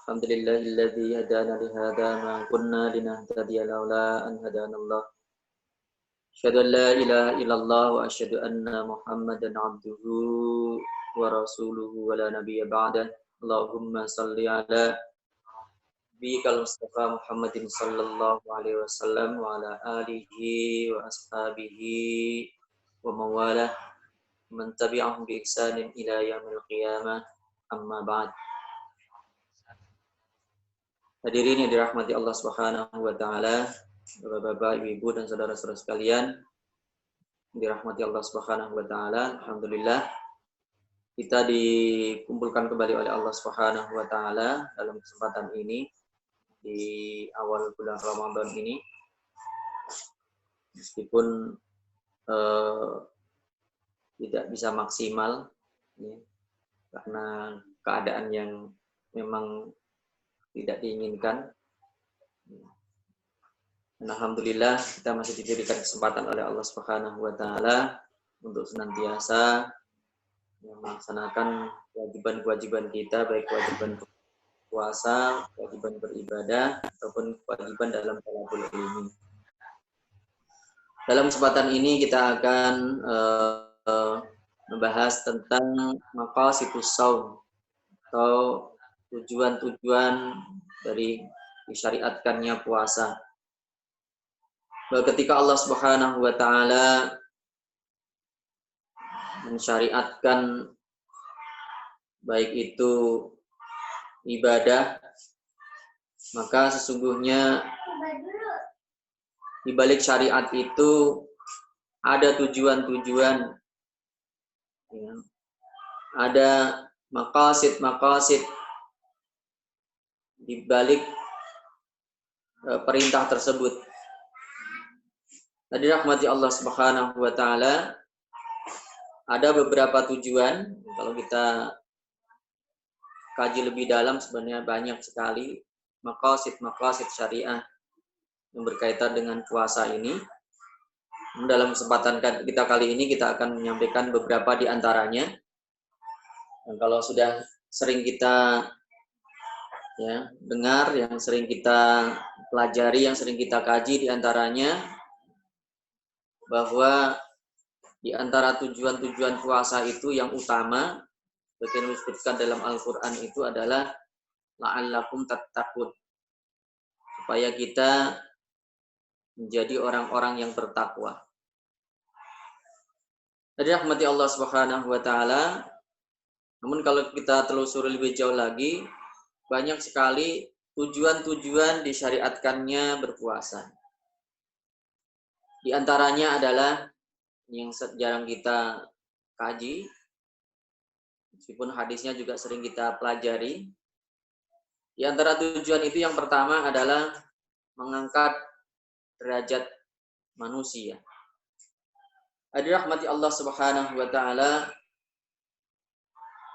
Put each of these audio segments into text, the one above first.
Alhamdulillahilladzi hadana li hadza ma kunna linahtadiya laula an hadanallah. Asyhadu an la ilaha illallah wa asyhadu anna Muhammadan abduhu wa rasuluhu wa la nabiyya ba'dah. Allahumma salli ala bikal Mustafa Muhammadin sallallahu alaihi wasallam wa ala alihi wa ashabihi wa mawalah man tabi'ahum bi ihsanin ila yaumil qiyamah. Amma ba'd. Hadirin yang dirahmati Allah Subhanahu wa taala, Bapak-bapak, ibu-ibu dan saudara-saudara sekalian, dirahmati Allah Subhanahu wa taala. Alhamdulillah kita dikumpulkan kembali oleh Allah Subhanahu wa taala dalam kesempatan ini di awal bulan Ramadan ini. Meskipun tidak bisa maksimal ya, karena keadaan yang memang tidak diinginkan. Dan alhamdulillah kita masih diberikan kesempatan oleh Allah Subhanahu wa taala untuk senantiasa melaksanakan kewajiban-kewajiban kita, baik kewajiban puasa, kewajiban beribadah ataupun kewajiban dalam talabul ilmi. Dalam kesempatan ini kita akan membahas tentang maqasidus shaum atau tujuan-tujuan dari disyariatkannya puasa. Bahwa ketika Allah Subhanahu wa taala mensyariatkan baik itu ibadah, maka sesungguhnya di balik syariat itu ada tujuan-tujuan, ya, ada maqasid di balik perintah tersebut. Tadi rahmati Allah Subhanahu wa taala, ada beberapa tujuan. Kalau kita kaji lebih dalam sebenarnya banyak sekali maqasid syariah yang berkaitan dengan puasa ini. Dalam kesempatan kita kali ini kita akan menyampaikan beberapa di antaranya. Dan kalau sudah sering kita dengar, yang sering kita pelajari, yang sering kita kaji, di antaranya bahwa di antara tujuan-tujuan puasa itu yang utama, seperti disebutkan dalam Al-Quran itu adalah la'allakum tattaqun, supaya kita menjadi orang-orang yang bertakwa. Jadi rahmati Allah Subhanahu wa taala. Namun kalau kita telusuri lebih jauh lagi, banyak sekali tujuan-tujuan disyariatkannya berpuasa. Di antaranya adalah yang jarang kita kaji, meskipun hadisnya juga sering kita pelajari. Di antara tujuan itu yang pertama adalah mengangkat derajat manusia. Hadirin rahmati Allah Subhanahu wa taala.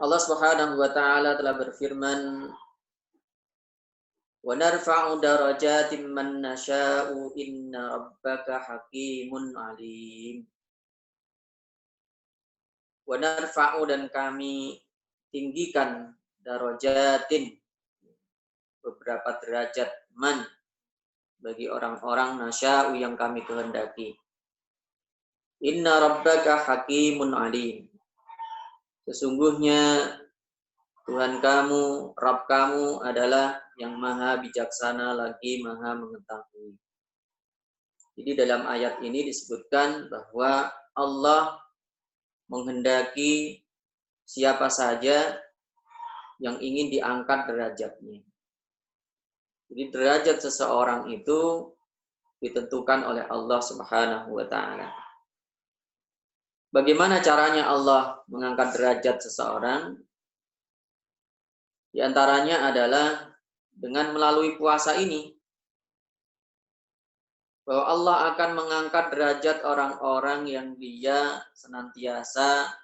Allah Subhanahu wa taala telah berfirman, "Wa narfa'u darajatin man nasha'u inna rabbaka hakimun alim." Wa narfa'u, dan kami tinggikan, darajatin, beberapa derajat, man, bagi orang-orang nasya'u yang kami kehendaki. Inna rabbaka hakimun alim. Sesungguhnya Tuhan kamu, Rabb kamu adalah yang maha bijaksana lagi maha mengetahui. Jadi dalam ayat ini disebutkan bahwa Allah menghendaki siapa saja yang ingin diangkat derajatnya. Jadi derajat seseorang itu ditentukan oleh Allah Subhanahu wa taala. Bagaimana caranya Allah mengangkat derajat seseorang? Di antaranya adalah dengan melalui puasa ini. Bahwa Allah akan mengangkat derajat orang-orang yang dia senantiasa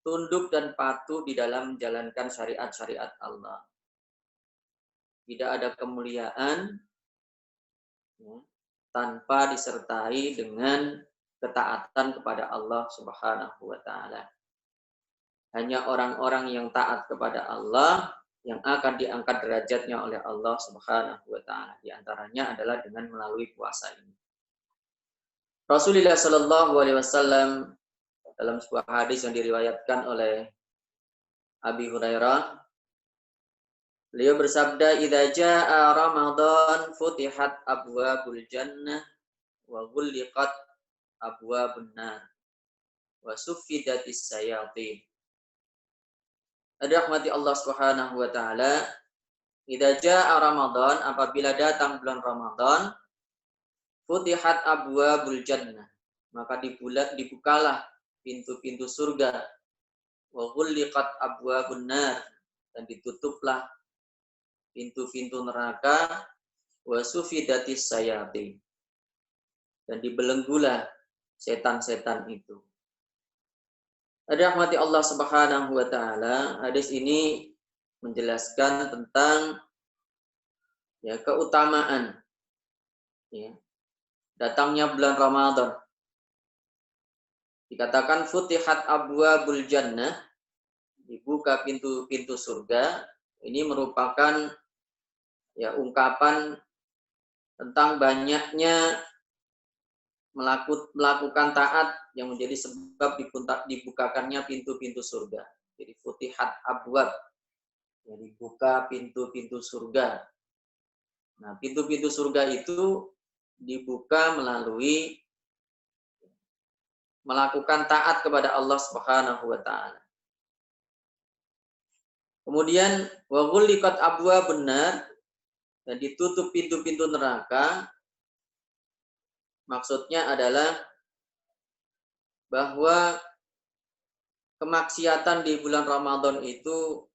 tunduk dan patuh di dalam menjalankan syariat-syariat Allah. Tidak ada kemuliaan tanpa disertai dengan ketaatan kepada Allah Subhanahu wa taala. Hanya orang-orang yang taat kepada Allah yang akan diangkat derajatnya oleh Allah Subhanahu wa taala. Di antaranya adalah dengan melalui puasa ini. Rasulullah Shallallahu alaihi wasallam dalam sebuah hadis yang diriwayatkan oleh Abi Hurairah, beliau bersabda, "Idza jaa Ramadan futihat abwabul jannah wa ghulliqat abwabun nar wa suffidatis sayatin." Rahmati Allah Subhanahu wa taala, idza jaa Ramadan, apabila datang bulan Ramadan, futihat abwabul jannah, maka dibukalah pintu-pintu surga, wa ghulliqat abwabun nar, dan ditutuplah pintu-pintu neraka, wa suffidatis sayatin, dan dibelenggulah setan-setan itu. Rahmati Allah Subhanahu wa taala, hadis ini menjelaskan tentang keutamaan datangnya bulan Ramadan. Dikatakan futihat abwabul jannah, dibuka pintu-pintu surga. Ini merupakan ungkapan tentang banyaknya melakukan taat yang menjadi sebab dibukakannya pintu-pintu surga. Jadi futihat abwab, dibuka pintu-pintu surga. Nah, pintu-pintu surga itu dibuka melalui melakukan taat kepada Allah Subhanahu wa taala. Kemudian wa ghulliqat abwabun nar, dan ditutup pintu-pintu neraka. Maksudnya adalah bahwa kemaksiatan di bulan Ramadan itu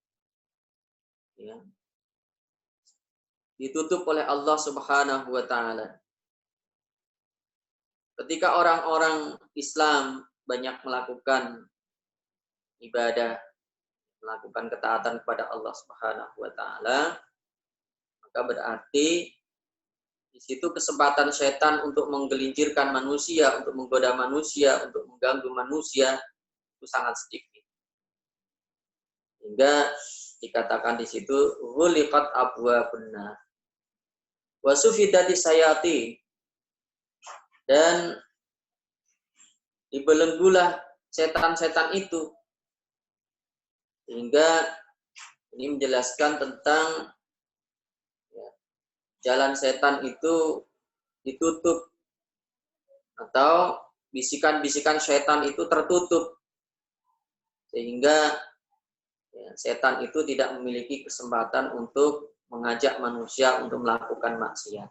ditutup oleh Allah Subhanahu wa taala. Ketika orang-orang Islam banyak melakukan ibadah, melakukan ketaatan kepada Allah Subhanahu wa taala, maka berarti di situ kesempatan setan untuk menggelincirkan manusia, untuk menggoda manusia, untuk mengganggu manusia itu sangat sedikit. Hingga dikatakan di situ ghuliqat abwabun nar wa suffidatis sayatin, dan dibelenggulah setan-setan itu. Hingga ini menjelaskan tentang jalan setan itu ditutup, atau bisikan-bisikan setan itu tertutup, sehingga setan itu tidak memiliki kesempatan untuk mengajak manusia untuk melakukan maksiat.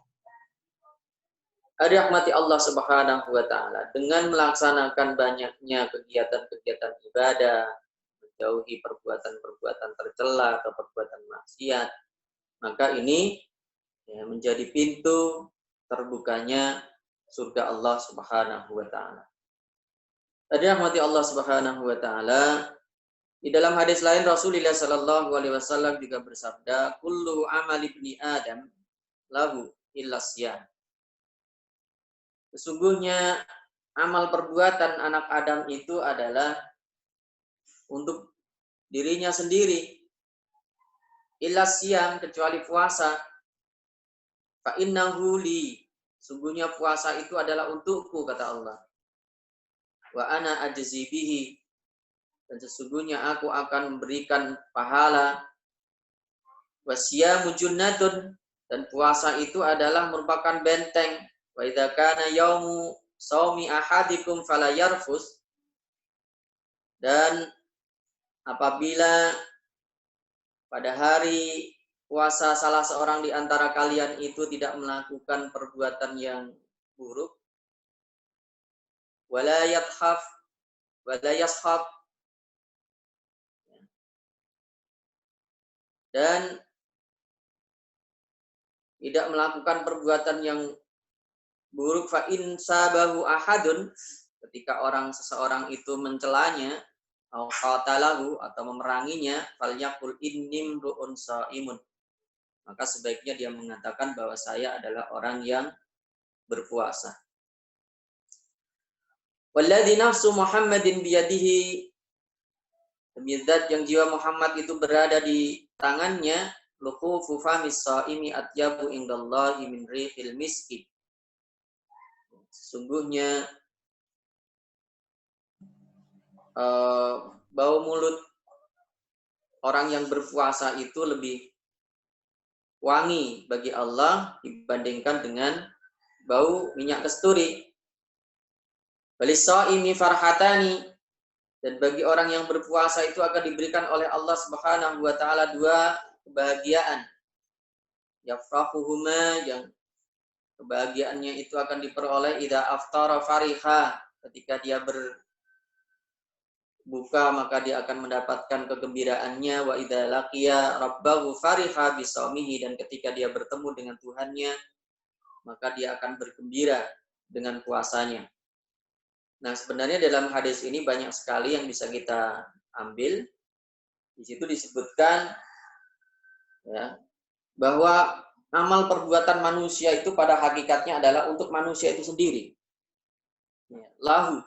Rahmati Allah Subhanahu wa taala, dengan melaksanakan banyaknya kegiatan-kegiatan ibadah, menjauhi perbuatan-perbuatan tercela atau perbuatan maksiat, maka ini menjadi pintu terbukanya surga Allah Subhanahu wa taala. Rahmati Allah Subhanahu wa taala, di dalam hadis lain Rasulullah sallallahu alaihi wasallam juga bersabda, kullu amal ibni Adam lahu illa siyam. Sesungguhnya amal perbuatan anak Adam itu adalah untuk dirinya sendiri, illa siyam, kecuali puasa. Fa innahu li, sungguhnya puasa itu adalah untukku, kata Allah. Wa ana ajzi bihi, dan sesungguhnya aku akan memberikan pahala. Wa siyamu junnatun, dan puasa itu adalah merupakan benteng. Wa idza kana yaumu shaumi ahadikum fala yarfus, dan apabila pada hari puasa salah seorang di antara kalian itu tidak melakukan perbuatan yang buruk, wala yathaf wala yashab, dan tidak melakukan perbuatan yang buruk, fa in sabahu ahadun, ketika seseorang itu mencelanya, atau qatalahu, atau memeranginya, falyaqul inni mru'un shaimun, maka sebaiknya dia mengatakan bahwa saya adalah orang yang berpuasa. Walladzi nafsu Muhammadin biyadihi, demi zat yang jiwa Muhammad itu berada di tangannya luhufu famis shaimi atyabu indallahi min rihil miski. Sesungguhnya bau mulut orang yang berpuasa itu lebih wangi bagi Allah dibandingkan dengan bau minyak kasturi. Walissaimi farhatani, dan bagi orang yang berpuasa itu akan diberikan oleh Allah Subhanahu wa taala dua kebahagiaan. Yafrahuhuma, yang kebahagiaannya itu akan diperoleh idza aftara fariha, ketika dia berbuka maka dia akan mendapatkan kegembiraannya, wa idza laqiya rabbahu fariha bisaumihi, dan ketika dia bertemu dengan Tuhannya maka dia akan bergembira dengan puasanya. Nah, sebenarnya dalam hadis ini banyak sekali yang bisa kita ambil. Di situ disebutkan ya, bahwa amal perbuatan manusia itu pada hakikatnya adalah untuk manusia itu sendiri. Ya, lahu,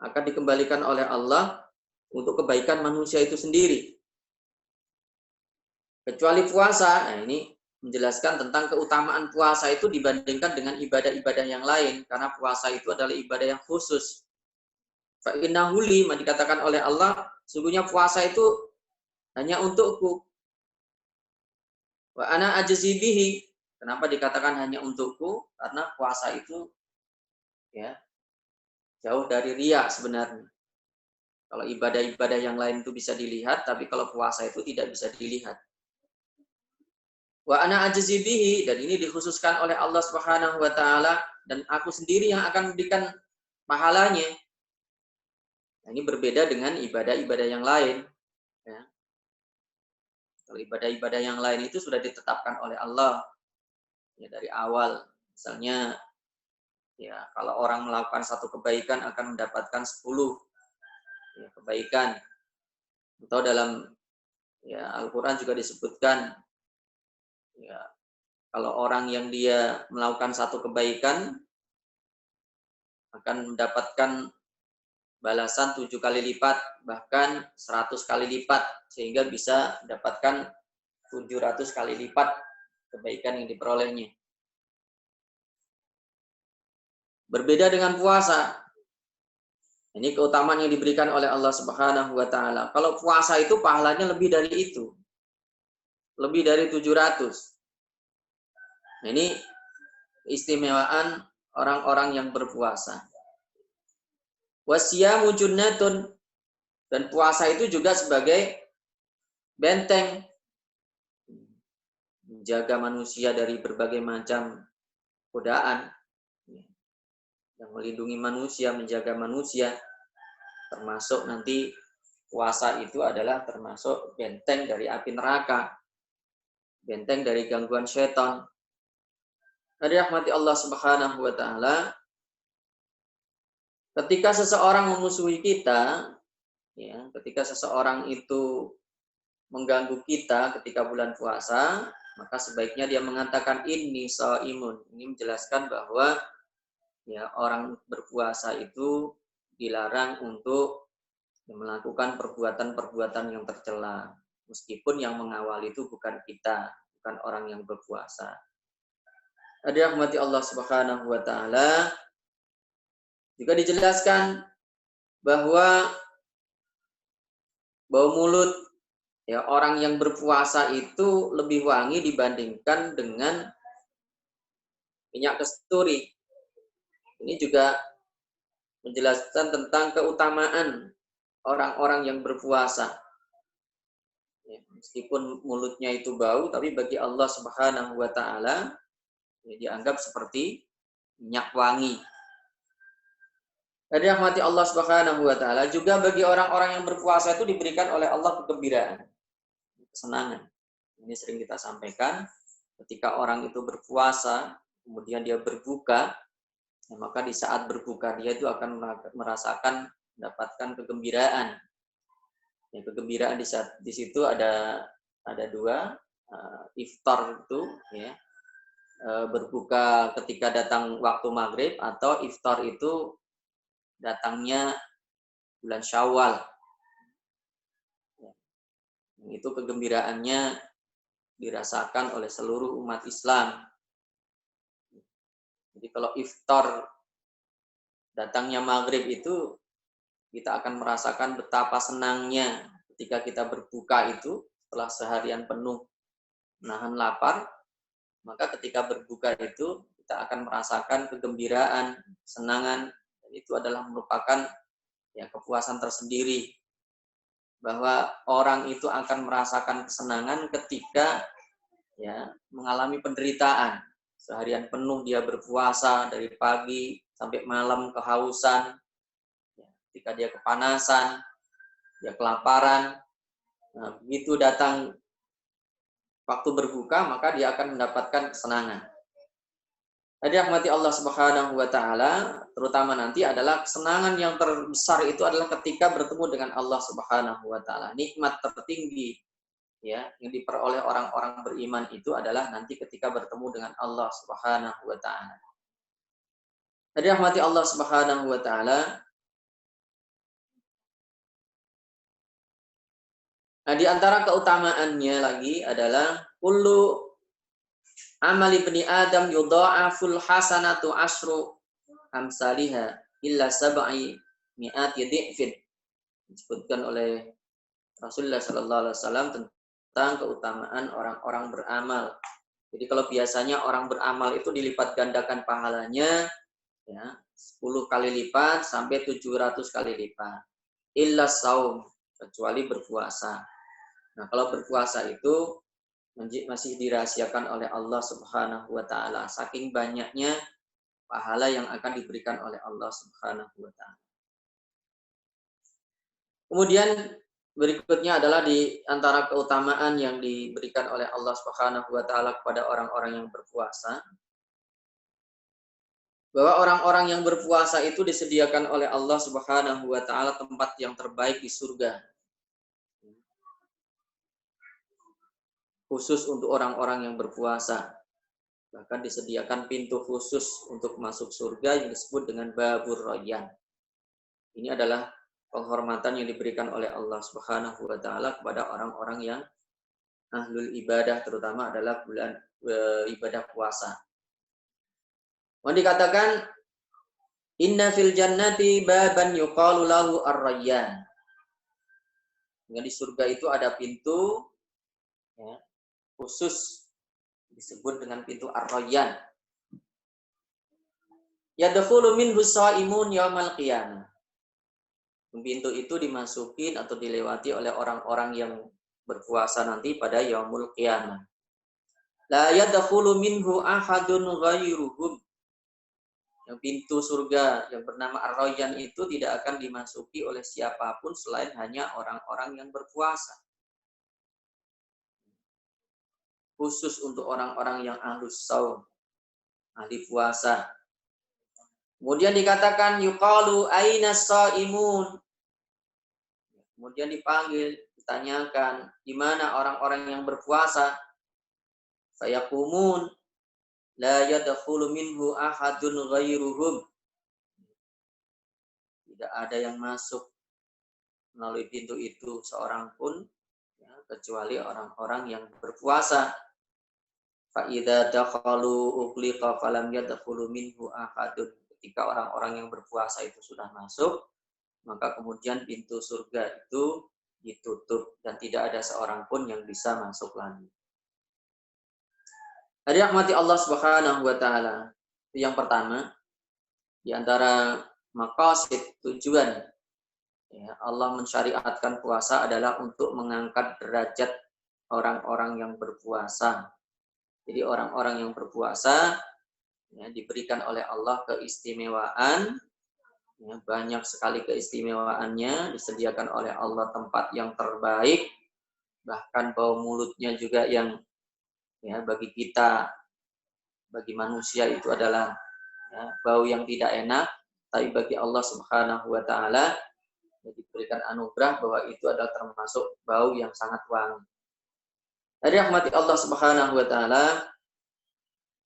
akan dikembalikan oleh Allah untuk kebaikan manusia itu sendiri. Kecuali puasa, nah ini menjelaskan tentang keutamaan puasa itu dibandingkan dengan ibadah-ibadah yang lain, karena puasa itu adalah ibadah yang khusus. Fa innahu li, dikatakan oleh Allah, sungguhnya puasa itu hanya untukku. Wa ana ajzi bihi. Kenapa dikatakan hanya untukku? Karena puasa itu ya jauh dari riya sebenarnya. Kalau ibadah-ibadah yang lain itu bisa dilihat, tapi kalau puasa itu tidak bisa dilihat. Wa ana ajzi bihi, dan ini dikhususkan oleh Allah Subhanahu wa taala, dan aku sendiri yang akan memberikan pahalanya. Nah, ini berbeda dengan ibadah-ibadah yang lain. Ya. Kalau ibadah-ibadah yang lain itu sudah ditetapkan oleh Allah ya dari awal. Misalnya, ya kalau orang melakukan satu kebaikan akan mendapatkan 10 ya, kebaikan. Atau dalam ya Al-Quran juga disebutkan, ya kalau orang yang dia melakukan satu kebaikan akan mendapatkan balasan 7 kali lipat, bahkan 100 kali lipat, sehingga bisa mendapatkan 700 kali lipat kebaikan yang diperolehnya. Berbeda dengan puasa. Ini keutamaan yang diberikan oleh Allah Subhanahu wa taala. Kalau puasa itu pahalanya lebih dari itu. Lebih dari 700. Nah, ini keistimewaan orang-orang yang berpuasa. Wasyamu junnatun, dan puasa itu juga sebagai benteng menjaga manusia dari berbagai macam godaan, yang melindungi manusia, menjaga manusia, termasuk nanti puasa itu adalah termasuk benteng dari api neraka, benteng dari gangguan setan. Dari rahmati Allah Subhanahu wa taala, ketika seseorang memusuhi kita, ya, ketika seseorang itu mengganggu kita ketika bulan puasa, maka sebaiknya dia mengatakan inni shaimun. Ini menjelaskan bahwa ya orang berpuasa itu dilarang untuk melakukan perbuatan-perbuatan yang tercela, meskipun yang mengawal itu bukan kita, bukan orang yang berpuasa. Ada rahmati Allah Subhanahu wa taala, juga dijelaskan bahwa bau mulut ya orang yang berpuasa itu lebih wangi dibandingkan dengan minyak kasturi. Ini juga menjelaskan tentang keutamaan orang-orang yang berpuasa. Ya, meskipun mulutnya itu bau, tapi bagi Allah Subhanahu wa taala ya, dianggap seperti minyak wangi. Dari rahmati Allah Subhanahu wa taala, juga bagi orang-orang yang berpuasa itu diberikan oleh Allah kegembiraan, kesenangan. Ini sering kita sampaikan, ketika orang itu berpuasa, kemudian dia berbuka, ya, maka di saat berbuka dia itu akan merasakan mendapatkan kegembiraan. Ya, kegembiraan di situ ada dua, iftar itu ya, berbuka ketika datang waktu maghrib, atau iftar itu datangnya bulan Syawal. Itu kegembiraannya dirasakan oleh seluruh umat Islam. Jadi kalau iftar datangnya maghrib itu kita akan merasakan betapa senangnya ketika kita berbuka itu setelah seharian penuh menahan lapar, maka ketika berbuka itu kita akan merasakan kegembiraan, kesenangan, dan itu adalah merupakan ya kepuasan tersendiri, bahwa orang itu akan merasakan kesenangan ketika ya mengalami penderitaan. Seharian penuh dia berpuasa dari pagi sampai malam, kehausan, ya, ketika dia kepanasan, dia kelaparan. Nah, begitu datang waktu berbuka, maka dia akan mendapatkan kesenangan. Jadi rahmati Allah Subhanahu wa taala, terutama nanti adalah kesenangan yang terbesar itu adalah ketika bertemu dengan Allah Subhanahu wa taala. Nikmat tertinggi ya yang diperoleh orang-orang beriman itu adalah nanti ketika bertemu dengan Allah Subhanahu wa taala. Jadi rahmati Allah Subhanahu wa taala. Nah, di antara keutamaannya lagi adalah kullu amali ibni Adam yudha'aful hasanatu asyru amsalihha illa sab'i mi'ati dhi'fin. Disebutkan oleh Rasulullah sallallahu alaihi wasallam tentang keutamaan orang-orang beramal. Jadi kalau biasanya orang beramal itu dilipat gandakan pahalanya ya, 10 kali lipat sampai 700 kali lipat. Illa saum, kecuali berpuasa. Nah, kalau berpuasa itu masih dirahasiakan oleh Allah Subhanahu wa taala saking banyaknya pahala yang akan diberikan oleh Allah Subhanahu wa taala. Kemudian berikutnya adalah di antara keutamaan yang diberikan oleh Allah Subhanahu wa taala kepada orang-orang yang berpuasa, bahwa orang-orang yang berpuasa itu disediakan oleh Allah Subhanahu wa taala tempat yang terbaik di surga. Khusus untuk orang-orang yang berpuasa. Bahkan disediakan pintu khusus untuk masuk surga yang disebut dengan Babur Rayyan. Ini adalah penghormatan yang diberikan oleh Allah Subhanahu wa taala kepada orang-orang yang ahlul ibadah, terutama adalah bulan ibadah puasa. Dikatakan inna fil jannati baban yuqalu lahu ar-rayyan. Di surga itu ada pintu ya, khusus disebut dengan pintu ar-rayyan. Yadkhulu minhu shaimun yaumal qiyamah. Pintu itu dimasukin atau dilewati oleh orang-orang yang berpuasa nanti pada yaumul qiyamah. La yadkhulu minhu ahadun ghairuhum. Yang pintu surga yang bernama Ar-Rayyan itu tidak akan dimasuki oleh siapapun selain hanya orang-orang yang berpuasa. Khusus untuk orang-orang yang ahlus shaum, ahli puasa. Kemudian dikatakan yuqalu aina shaimun. Kemudian dipanggil, ditanyakan, di mana orang-orang yang berpuasa? Fayaqumun la yadkhulu minhu ahadun ghairuhum. Tidak ada yang masuk melalui pintu itu seorang pun ya, kecuali orang-orang yang berpuasa. Fa idza dakhalu ughliqa falam yadkhulu minhu ahadun. Ketika orang-orang yang berpuasa itu sudah masuk, maka kemudian pintu surga itu ditutup dan tidak ada seorang pun yang bisa masuk lagi. Jadi rahmati Allah Subhanahu wa taala. Itu yang pertama di antara maqasid tujuan ya, Allah mensyariatkan puasa adalah untuk mengangkat derajat orang-orang yang berpuasa. Jadi orang-orang yang berpuasa ya, diberikan oleh Allah keistimewaan. Ya, banyak sekali keistimewaannya, disediakan oleh Allah tempat yang terbaik, bahkan bau mulutnya juga yang ya bagi kita, bagi manusia itu adalah ya, bau yang tidak enak, tapi bagi Allah Subhanahu wa taala ya, diberikan anugerah bahwa itu adalah termasuk bau yang sangat wangi. Jadi rahmati Allah Subhanahu wa taala.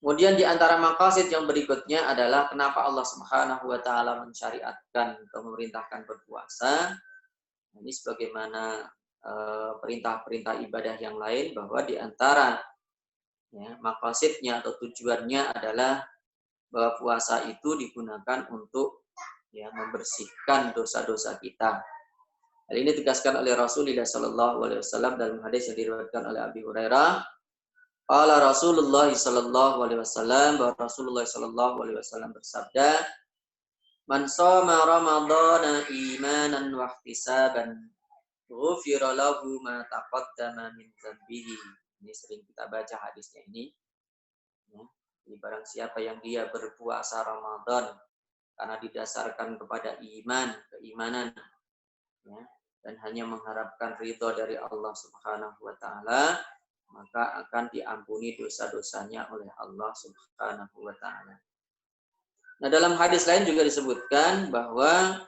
Kemudian di antara maqasid yang berikutnya adalah kenapa Allah Subhanahu wa taala mensyariatkan atau memerintahkan berpuasa. Ini sebagaimana perintah-perintah ibadah yang lain, bahwa di antara maqasidnya atau tujuannya adalah bahwa puasa itu digunakan untuk membersihkan dosa-dosa kita. Hal ini ditegaskan oleh Rasulullah SAW dalam hadis yang diriwayatkan oleh Abi Hurairah. Qala Rasulullah SAW, bahwa Rasulullah SAW bersabda, "Man shoma Ramadhana imanan wa ihtisaban, ghufira lahu ma taqaddama min dzambihi." Ini sering kita baca hadisnya ini. Jadi barang siapa yang dia berpuasa Ramadan karena didasarkan kepada keimanan, dan hanya mengharapkan ridho dari Allah Subhanahu wa taala, maka akan diampuni dosa-dosanya oleh Allah Subhanahu wa taala. Nah, dalam hadis lain juga disebutkan bahwa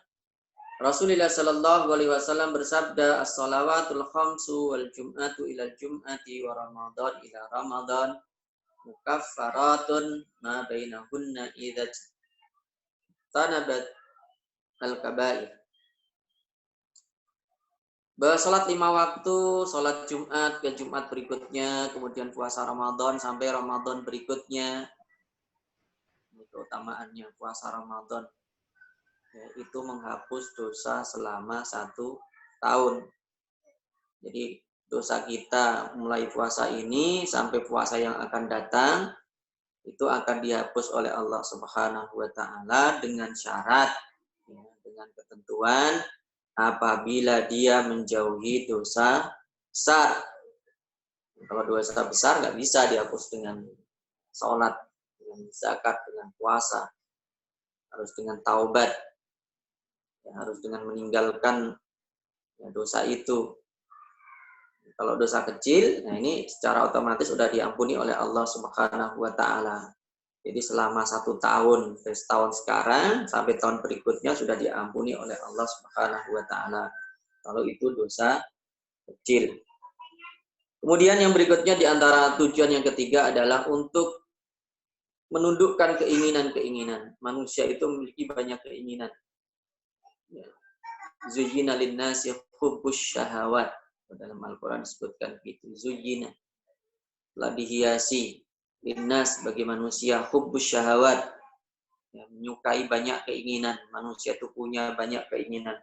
Rasulullah sallallahu alaihi wasallam bersabda, "As-shalawatul khamsu wal jum'atu ila jum'ati wa Ramadan ila Ramadan mukaffaratun ma bainahunna idza tanabat al-kaba'ir." Bahwa salat 5 waktu, salat Jumat ke Jumat berikutnya, kemudian puasa Ramadan sampai Ramadan berikutnya. Ini keutamaannya puasa Ramadan. Itu menghapus dosa selama 1 tahun. Jadi dosa kita mulai puasa ini sampai puasa yang akan datang, itu akan dihapus oleh Allah Subhanahu wa taala dengan syarat, dengan ketentuan apabila dia menjauhi dosa besar. Kalau dosa besar nggak bisa dihapus dengan sholat, dengan zakat, dengan puasa. Harus dengan taubat. Harus dengan meninggalkan dosa itu. Kalau dosa kecil, nah ini secara otomatis sudah diampuni oleh Allah Subhanahu wa taala. Jadi selama 1 tahun, dari tahun sekarang sampai tahun berikutnya sudah diampuni oleh Allah Subhanahu wa taala. Kalau itu dosa kecil. Kemudian yang berikutnya di antara tujuan yang ketiga adalah untuk menundukkan keinginan-keinginan. Manusia itu memiliki banyak keinginan. Zuyyina lin-nasi hubbus syahawat. Dalam Al-Qur'an disebutkan begitu. Zuyyina. Telah dihiasi linnas bagi manusia hubbus syahawat, menyukai banyak keinginan. Manusia itu punya banyak keinginan.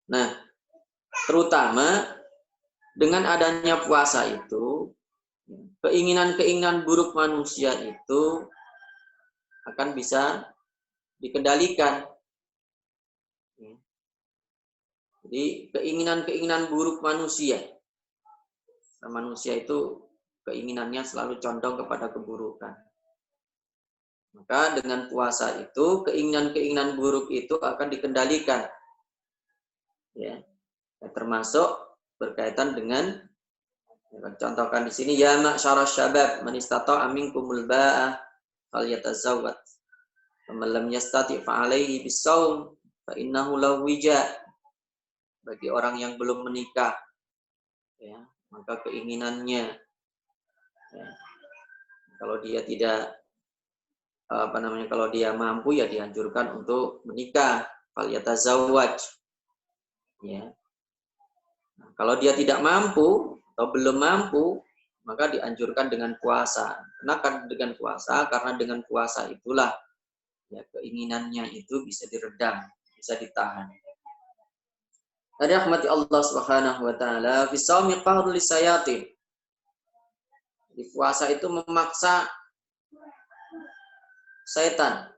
Nah, terutama dengan adanya puasa itu, keinginan-keinginan buruk manusia itu akan bisa dikendalikan. Jadi keinginan-keinginan buruk manusia itu keinginannya selalu condong kepada keburukan. Maka dengan puasa itu keinginan-keinginan buruk itu akan dikendalikan. Termasuk berkaitan dengan contohkan di sini, ya ma'syarasy syabab man istata'a minkumul ba'ah falyatazawwaj. Man lam yastati' fa 'alaihi bis-shaum fa innahu lahu wija. Bagi orang yang belum menikah, maka keinginannya, kalau dia tidak kalau dia mampu, ya dianjurkan untuk menikah, falyatazawwaj. Nah, kalau dia tidak mampu atau belum mampu, maka dianjurkan dengan puasa. Kenapa dengan puasa? Karena dengan puasa itulah keinginannya itu bisa diredam, bisa ditahan. Dari rahmati Allah Subhanahu wa taala, fi shaumi qahrul lisayatin. Di puasa itu memaksa setan.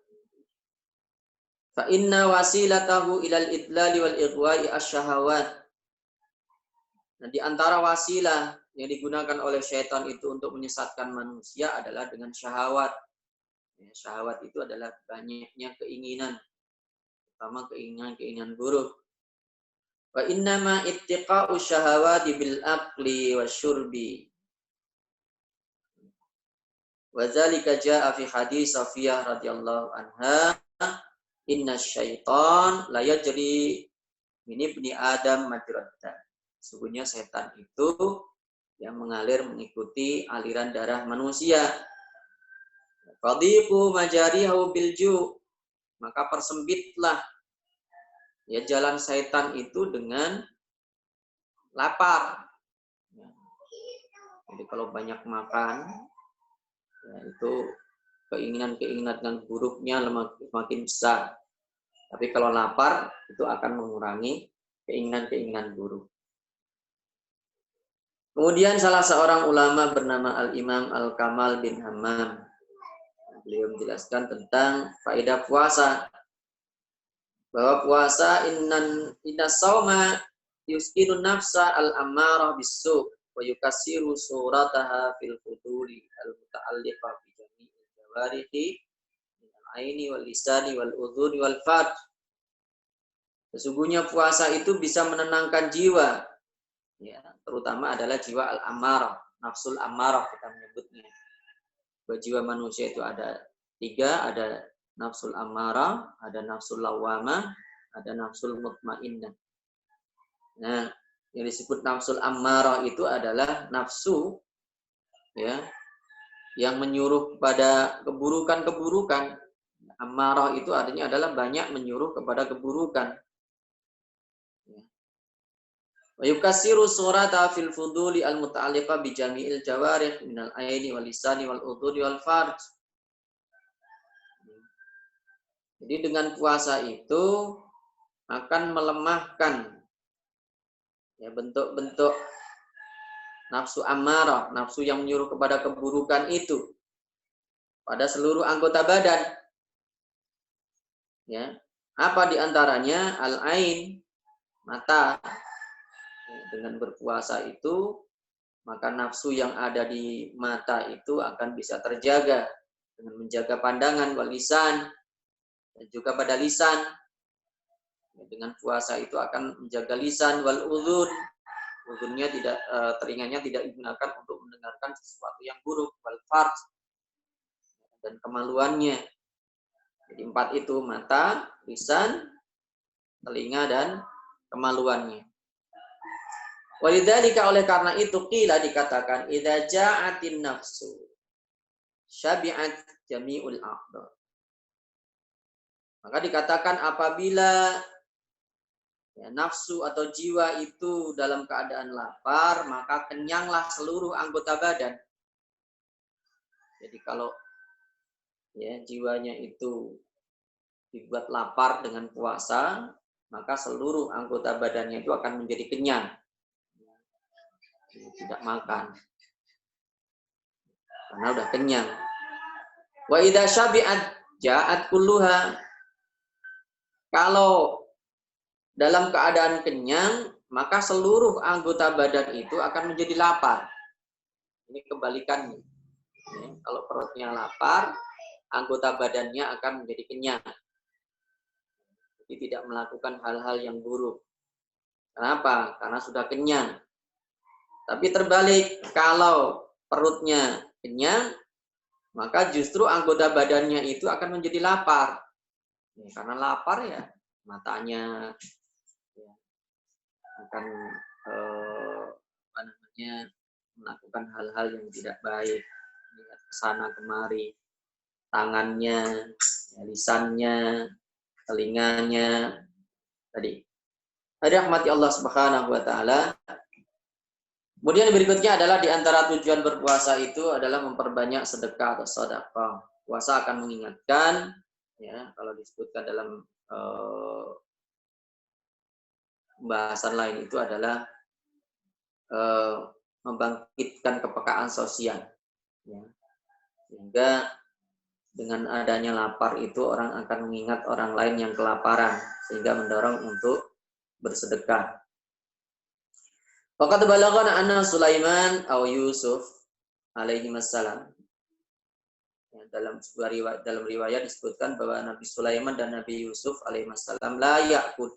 Fa inna wasilatahu ilal idlali wal ighwa'i asyahawat. Nah, di antara wasilah yang digunakan oleh syaitan itu untuk menyesatkan manusia adalah dengan syahwat. Syahwat itu adalah banyaknya keinginan, terutama keinginan-keinginan buruk. Wa innama ittiqa'u syahawati bil aqli wasyurbi. Wa dzalika jaa'a fi hadis Safiyah radhiyallahu anha, inna syaitan la yajri min ibni Adam majraddan. Sesungguhnya setan itu yang mengalir mengikuti aliran darah manusia. Fadiqu majarihu bilju. Maka persempitlah jalan setan itu dengan lapar. Ya. Jadi kalau banyak makan, ya, itu keinginan-keinginan buruknya makin besar. Tapi kalau lapar, itu akan mengurangi keinginan-keinginan buruk. Kemudian salah seorang ulama bernama Al-Imam Al-Kamal bin Hammam. Beliau menjelaskan tentang faedah puasa. Bahwa puasa inna sauma yuskinu nafsa al-ammarah bisu wa yukasiru surataha fil fuduli al-muta'alliqa bi jami'il jawarihi min al-aini wal lisani wal udhuni wal farj. Sesungguhnya puasa itu bisa menenangkan jiwa, ya, terutama adalah jiwa al-ammarah, nafsul ammarah kita menyebutnya. Bahwa jiwa manusia itu ada 3, ada nafsul ammarah, ada nafsul lawamah, ada nafsul mutmainnah. Nah, yang disebut nafsul ammarah itu adalah nafsu, ya, yang menyuruh kepada keburukan-keburukan. Ammarah itu artinya adalah banyak menyuruh kepada keburukan. Wa yukasiru surata fil fuduli al muta'alliqa bi jami'il jawarih minal aini wal lisani wal udhuni wal farj. Jadi dengan puasa itu akan melemahkan, ya, bentuk-bentuk nafsu ammarah, nafsu yang menyuruh kepada keburukan itu pada seluruh anggota badan. Ya. Apa diantaranya? Al-ain, mata. Dengan berpuasa itu, maka nafsu yang ada di mata itu akan bisa terjaga dengan menjaga pandangan, wal lisan, dan juga pada lisan. Dengan puasa itu akan menjaga lisan, wal udhun. Udhunnya tidak, telinganya tidak digunakan untuk mendengarkan sesuatu yang buruk, wal farj, dan kemaluannya. Jadi 4 itu, mata, lisan, telinga, dan kemaluannya. Walidzalika, oleh karena itu qila dikatakan idza ja'atin nafsu syabi'at jami'ul a'dha. Maka dikatakan apabila, ya, nafsu atau jiwa itu dalam keadaan lapar, maka kenyanglah seluruh anggota badan. Jadi kalau, ya, jiwanya itu dibuat lapar dengan puasa, maka seluruh anggota badannya itu akan menjadi kenyang. Tidak makan karena udah kenyang. Wa idza syabi'at ja'at kulluha. Kalau dalam keadaan kenyang, maka seluruh anggota badan itu akan menjadi lapar. Ini kebalikannya. Ya, kalau perutnya lapar, anggota badannya akan menjadi kenyang. Jadi tidak melakukan hal-hal yang buruk. Kenapa? Karena sudah kenyang. Tapi terbalik, kalau perutnya kenyang, maka justru anggota badannya itu akan menjadi lapar. Ya, karena lapar, ya, matanya, ya, akan melakukan hal-hal yang tidak baik, melihat kesana kemari, tangannya, ya, lisannya, telinganya. Tadi rahmati Allah Subhanahu wa taala. Kemudian berikutnya adalah di antara tujuan berpuasa itu adalah memperbanyak sedekah atau sedekah. Puasa akan mengingatkan, ya, kalau disebutkan dalam pembahasan lain itu adalah membangkitkan kepekaan sosial. Ya. Sehingga dengan adanya lapar itu orang akan mengingat orang lain yang kelaparan, sehingga mendorong untuk bersedekah. Faqad balaghana anna Sulaiman atau Yusuf alaihi wassalam, ya, dalam riwayat disebutkan bahwa Nabi Sulaiman dan Nabi Yusuf alaihi wassalam la ya'kul,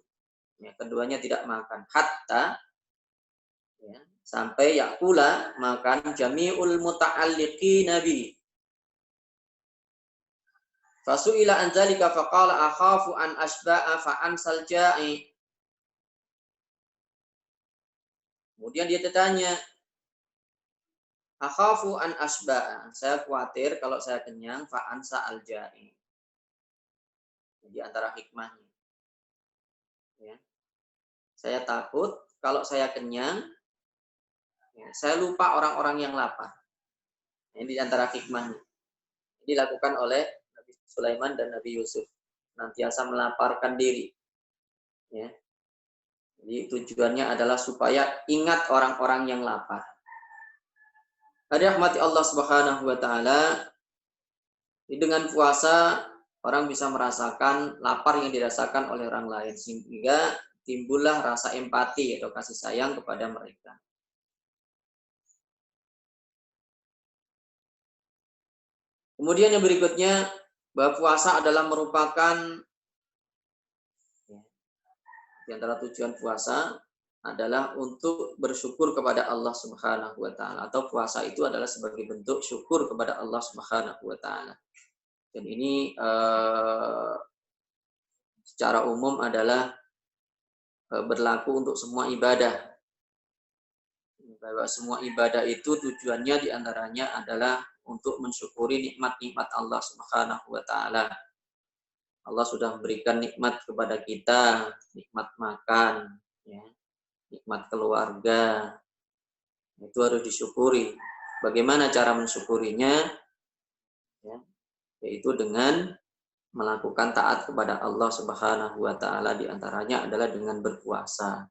ya, keduanya tidak makan hatta, ya, sampai yakula makan jami'ul muta'alliqi nabi. Fasu'ila an dzalika faqala akhafu an asba'a fa ansal ja'i. Kemudian dia bertanya, akhafu an asba'a, saya khawatir kalau saya kenyang, fa ansa al ja'i. Jadi antara hikmahnya, ya, saya takut kalau saya kenyang, ya, saya lupa orang-orang yang lapar. Ini di antara hikmahnya. Ini dilakukan oleh Nabi Sulaiman dan Nabi Yusuf. Nantiasa melaparkan diri. Ya. Jadi tujuannya adalah supaya ingat orang-orang yang lapar. Rahmati Allah Subhanahu wa taala, dengan puasa orang bisa merasakan lapar yang dirasakan oleh orang lain sehingga timbullah rasa empati atau kasih sayang kepada mereka. Kemudian yang berikutnya, bahwa puasa adalah merupakan di antara tujuan puasa adalah untuk bersyukur kepada Allah Subhanahu wa taala, atau puasa itu adalah sebagai bentuk syukur kepada Allah Subhanahu wa taala. Dan ini secara umum adalah berlaku untuk semua ibadah. Bahwa semua ibadah itu tujuannya diantaranya adalah untuk mensyukuri nikmat-nikmat Allah Subhanahu wa taala. Allah sudah memberikan nikmat kepada kita, nikmat makan, ya, nikmat keluarga, itu harus disyukuri. Bagaimana cara mensyukurinya? Ya, yaitu dengan melakukan taat kepada Allah Subhanahu wa taala, diantaranya adalah dengan berpuasa.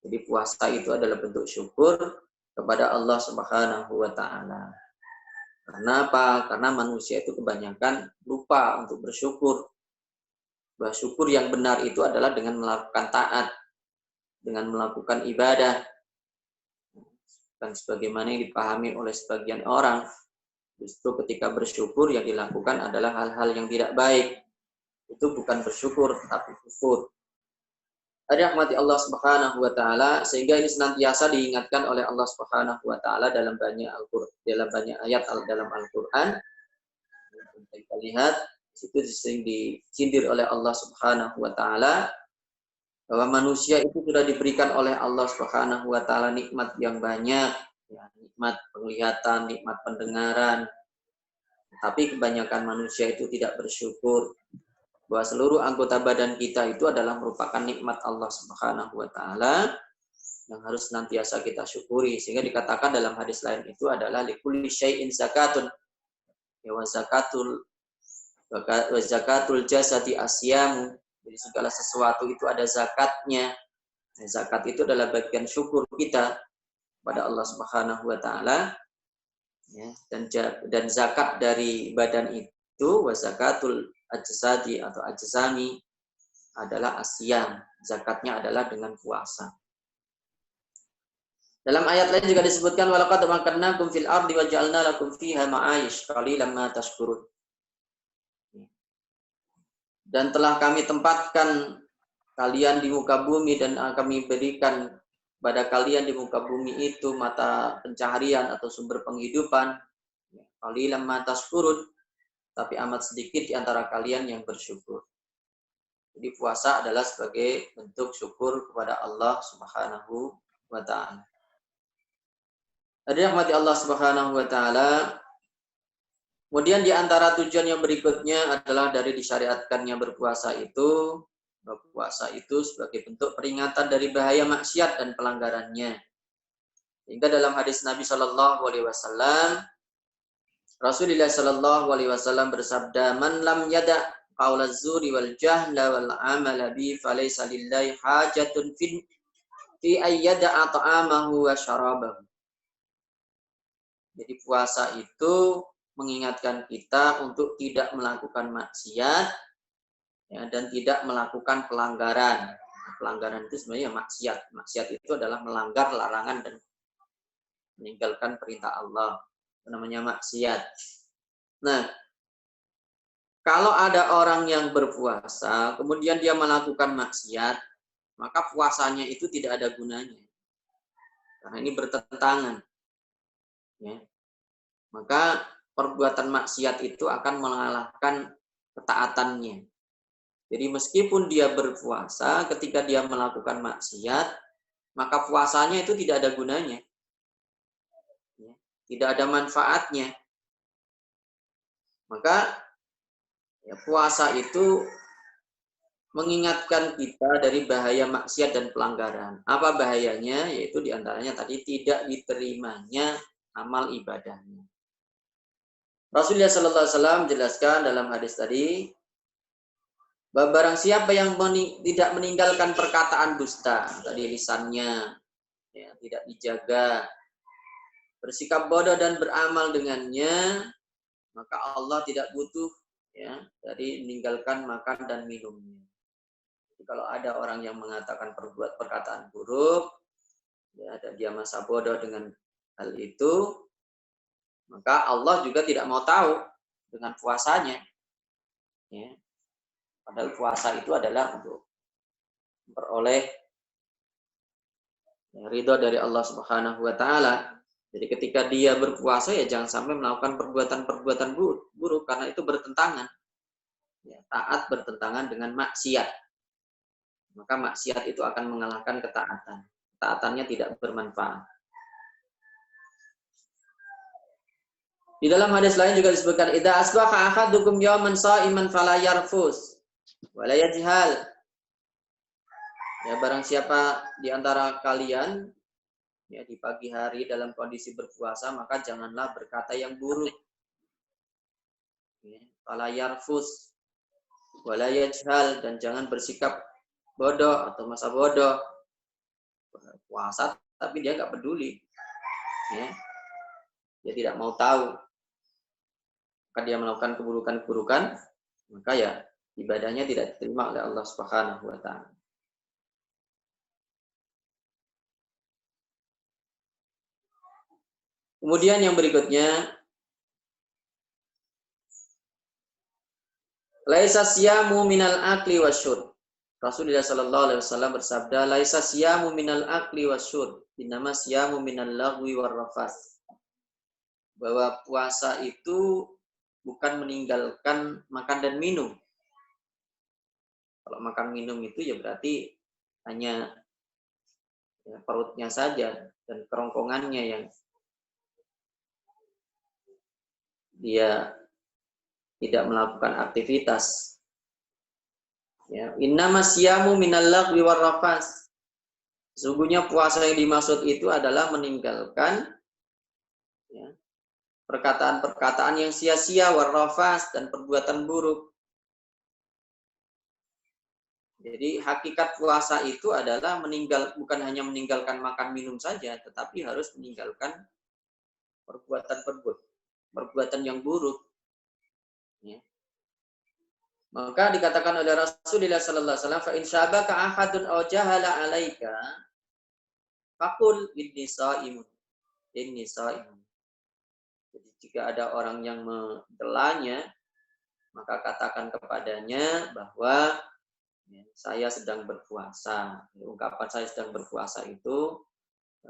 Jadi puasa itu adalah bentuk syukur kepada Allah Subhanahu wa taala. Karena apa? Karena manusia itu kebanyakan lupa untuk bersyukur. Bahwa syukur yang benar itu adalah dengan melakukan taat, dengan melakukan ibadah. Dan sebagaimana yang dipahami oleh sebagian orang, justru ketika bersyukur yang dilakukan adalah hal-hal yang tidak baik. Itu bukan bersyukur, tapi kufur. Rahmati Allah Subhanahu wa taala, sehingga ini senantiasa diingatkan oleh Allah Subhanahu wa taala dalam banyak ayat dalam Al-Qur'an. Kita lihat itu sering disindir oleh Allah Subhanahu wa taala bahwa manusia itu sudah diberikan oleh Allah Subhanahu wa taala nikmat yang banyak, ya, nikmat penglihatan, nikmat pendengaran. Tapi kebanyakan manusia itu tidak bersyukur bahwa seluruh anggota badan kita itu adalah merupakan nikmat Allah Subhanahu wa taala yang harus senantiasa kita syukuri, sehingga dikatakan dalam hadis lain itu adalah likulli syai'in zakatun, ya, wa zakatul jasadi asyamu. Jadi segala sesuatu itu ada zakatnya. Zakat itu adalah bagian syukur kita pada Allah Subhanahu wa taala, ya, dan zakat dari badan itu wa zakatul ajsadi atau ajsami adalah asyam. Zakatnya adalah dengan puasa. Dalam ayat lain juga disebutkan walaqad makannakum fil ardi wa ja'alna lakum fiha ma'ayish qalilan ma tashkurun. Dan telah kami tempatkan kalian di muka bumi dan kami berikan pada kalian di muka bumi itu mata pencaharian atau sumber penghidupan. Qalilan ma tashkurun, tapi amat sedikit di antara kalian yang bersyukur. Jadi puasa adalah sebagai bentuk syukur kepada Allah Subhanahu wa taala. Rahmati Allah Subhanahu wa taala. Kemudian di antara tujuan yang berikutnya adalah dari disyariatkannya berpuasa itu, berpuasa itu sebagai bentuk peringatan dari bahaya maksiat dan pelanggarannya. Hingga dalam hadis Nabi Shallallahu alaihi wasallam, Rasulullah Shallallahu alaihi wasallam bersabda, "Man lam yada qaulaz zuri wal jahla wal amala bi falaysa lillahi hajatun fi ayyada ta'amahu wa syarabahu." Jadi puasa itu mengingatkan kita untuk tidak melakukan maksiat, ya, dan tidak melakukan pelanggaran. Pelanggaran itu sebenarnya maksiat. Maksiat itu adalah melanggar larangan dan meninggalkan perintah Allah. Itu namanya maksiat. Nah, kalau ada orang yang berpuasa, kemudian dia melakukan maksiat, maka puasanya itu tidak ada gunanya. Karena ini bertentangan. Ya. Maka perbuatan maksiat itu akan mengalahkan ketaatannya. Jadi meskipun dia berpuasa, ketika dia melakukan maksiat, maka puasanya itu tidak ada gunanya. Ya. Tidak ada manfaatnya. Maka ya, puasa itu mengingatkan kita dari bahaya maksiat dan pelanggaran. Apa bahayanya? Yaitu diantaranya tadi tidak diterimanya amal ibadahnya. Rasulullah Sallallahu Alaihi Wasallam menjelaskan dalam hadis tadi, bahwa barang siapa yang tidak meninggalkan perkataan dusta, tadi lisannya ya, tidak dijaga, bersikap bodoh dan beramal dengannya, maka Allah tidak butuh ya dari meninggalkan makan dan minumnya. Jadi kalau ada orang yang mengatakan perbuat perkataan buruk, ya, dan dia masa bodoh dengan hal itu, maka Allah juga tidak mau tahu dengan puasanya. Ya. Padahal puasa itu adalah untuk memperoleh ridho dari Allah Subhanahu wa taala. Jadi ketika dia berpuasa ya jangan sampai melakukan perbuatan-perbuatan buruk karena itu bertentangan. Ya, taat bertentangan dengan maksiat. Maka maksiat itu akan mengalahkan ketaatan. Ketaatannya tidak bermanfaat. Di dalam hadis lain juga disebutkan idza asbaha ahadukum yawman sha'iman fala yarfus wa la yajhal. Ya, barang siapa di antara kalian ya di pagi hari dalam kondisi berpuasa, maka janganlah berkata yang buruk. Ya, fala yarfus wa la yajhal, dan jangan bersikap bodoh atau masa bodoh. Puasa tapi dia nggak peduli. Ya. Dia tidak mau tahu. Maka dia melakukan keburukan-keburukan, maka ya ibadahnya tidak diterima oleh Allah Subhanahu wa taala. Kemudian yang berikutnya, laisa siyamu minal akli wasyurb. Rasulullah sallallahu alaihi wasallam bersabda, laisa siyamu minal akli wasyurb, innama siyamu minal lagwi warrafas. Bahwa puasa itu bukan meninggalkan makan dan minum. Kalau makan minum itu ya berarti hanya ya, perutnya saja dan kerongkongannya yang dia tidak melakukan aktivitas. Ya, innama siyamu minal lagwi warrafas. Sesungguhnya puasa yang dimaksud itu adalah meninggalkan ya, perkataan-perkataan yang sia-sia, warrafas, dan perbuatan buruk. Jadi hakikat puasa itu adalah bukan hanya meninggalkan makan minum saja, tetapi harus meninggalkan perbuatan yang buruk. Ya. Maka dikatakan oleh Rasulullah Sallallahu Alaihi Wasallam, fa in syabaka ahadun aw jahala alaika, faqul inni shaimun, inni shaimun. Jadi jika ada orang yang mencelanya, maka katakan kepadanya bahwa ya, saya sedang berpuasa. Ungkapan saya sedang berpuasa itu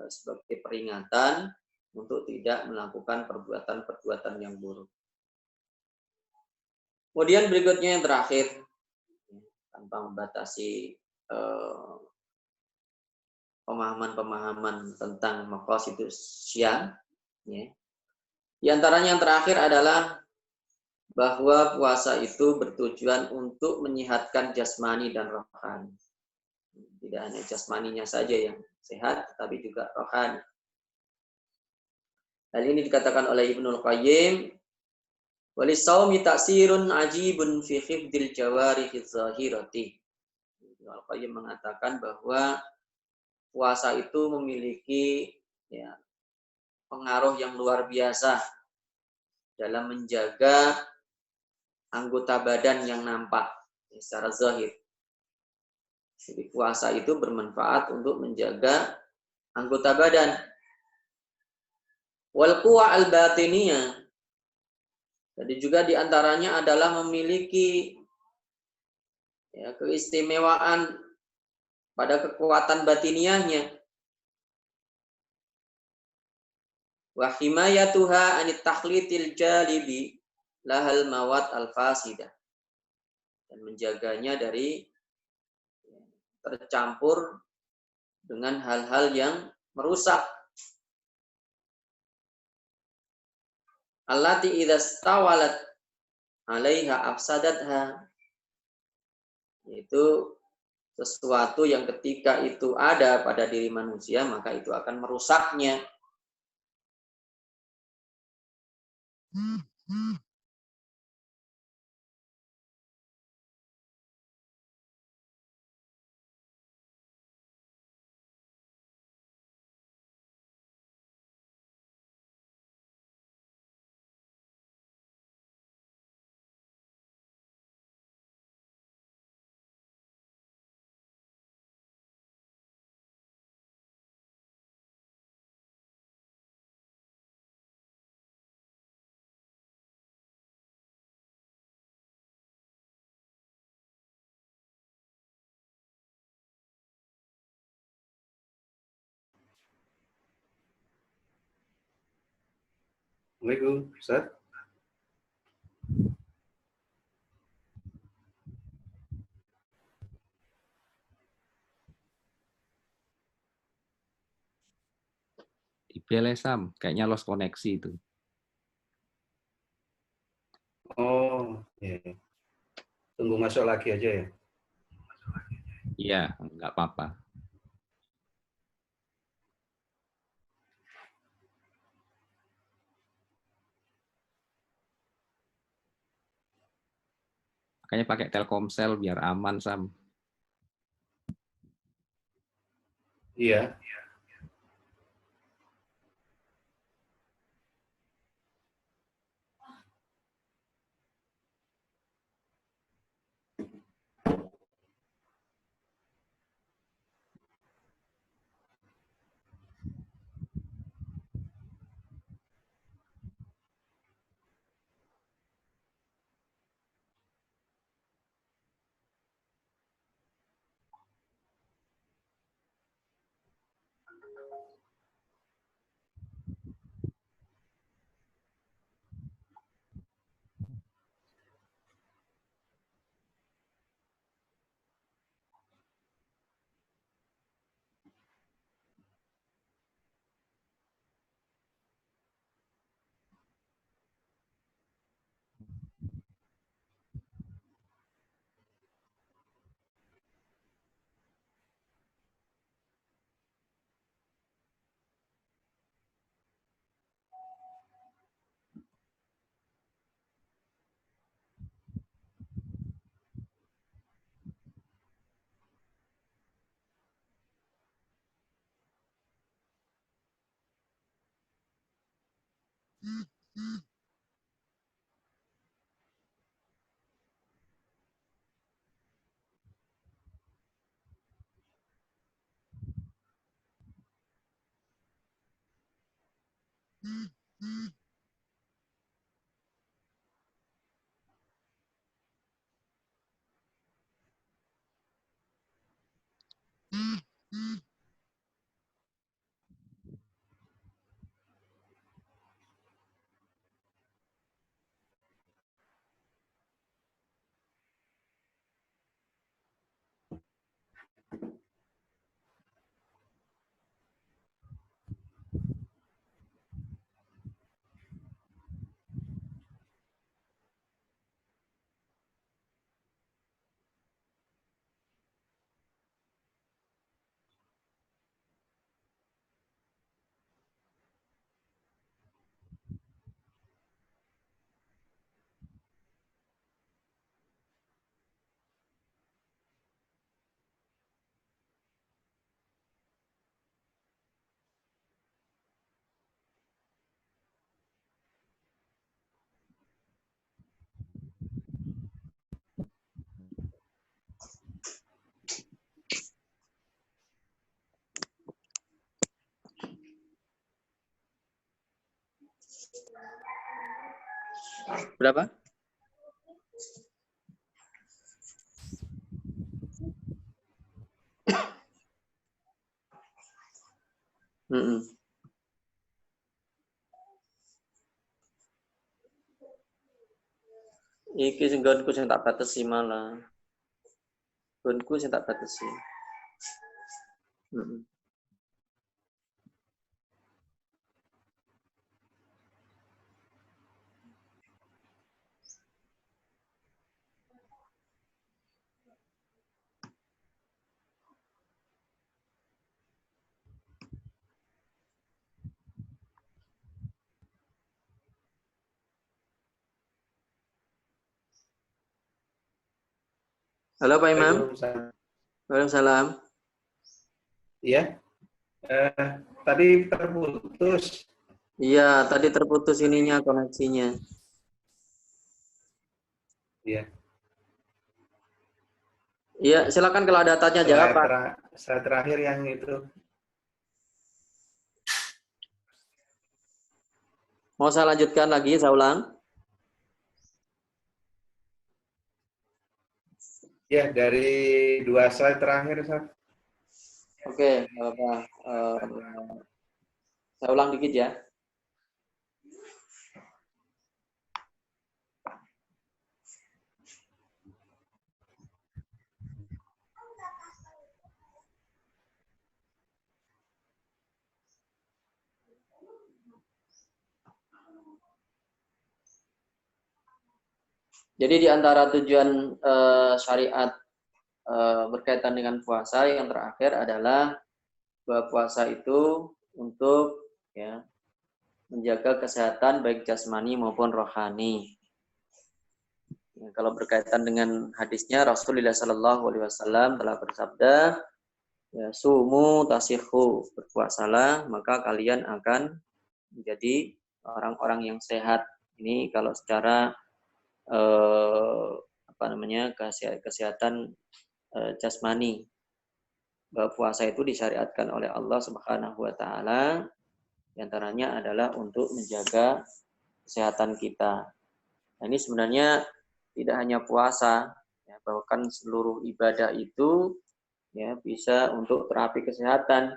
sebagai peringatan untuk tidak melakukan perbuatan-perbuatan yang buruk. Kemudian berikutnya yang terakhir, tanpa membatasi pemahaman-pemahaman tentang maqasidus syam, ya. Di antaranya yang terakhir adalah bahwa puasa itu bertujuan untuk menyehatkan jasmani dan rohani. Tidak hanya jasmaninya saja yang sehat, tapi juga rohani. Hal ini dikatakan oleh Ibnul Qayyim, walisawmi ta'sirun ajibun fi khifdil jawarihi zahirati. Ibnul Qayyim mengatakan bahwa puasa itu memiliki ya, pengaruh yang luar biasa dalam menjaga anggota badan yang nampak ya, secara zahir. Jadi puasa itu bermanfaat untuk menjaga anggota badan. Wal quwa al batiniyah. Jadi juga diantaranya adalah memiliki ya, keistimewaan pada kekuatan batiniahnya. Wa himayatuha anit takhlitil jalibi lahal mawat al fasidah. Dan menjaganya dari tercampur dengan hal-hal yang merusak. Allati idza stawalat 'alaiha afsadatha. Yaitu sesuatu yang ketika itu ada pada diri manusia, maka itu akan merusaknya. Assalamualaikum, Ustaz. Ibel Sam, kayaknya lost koneksi itu. Oh, ya. Tunggu masuk lagi aja ya. Iya, nggak apa-apa. Makanya pakai Telkomsel biar aman, Sam. Iya. Berapa? Iki sing nggonku sing tak batesi malah. Nggonku sing tak batesi. Halo Pak Imam. Waalaikumsalam. Waalaikumsalam. Iya. Tadi terputus. Iya, tadi terputus ininya koneksinya. Iya. Iya, silakan kalau ada tanya jawab Pak. Slide terakhir yang itu. Mau saya lanjutkan lagi, saya ulang. Ya, dari 2 slide terakhir, Ustaz. Oke, Bapak. Saya ulang dikit ya. Jadi di antara tujuan syariat berkaitan dengan puasa yang terakhir adalah bahwa puasa itu untuk ya menjaga kesehatan baik jasmani maupun rohani. Ya, kalau berkaitan dengan hadisnya Rasulullah SAW telah bersabda, ya, sumu tasihu, berpuasalah maka kalian akan menjadi orang-orang yang sehat. Ini kalau secara kesehatan jasmani. Bahwa puasa itu disyariatkan oleh Allah Subhanahu wa taala, di antaranya adalah untuk menjaga kesehatan kita. Nah, ini sebenarnya tidak hanya puasa, ya, bahkan seluruh ibadah itu ya bisa untuk terapi kesehatan,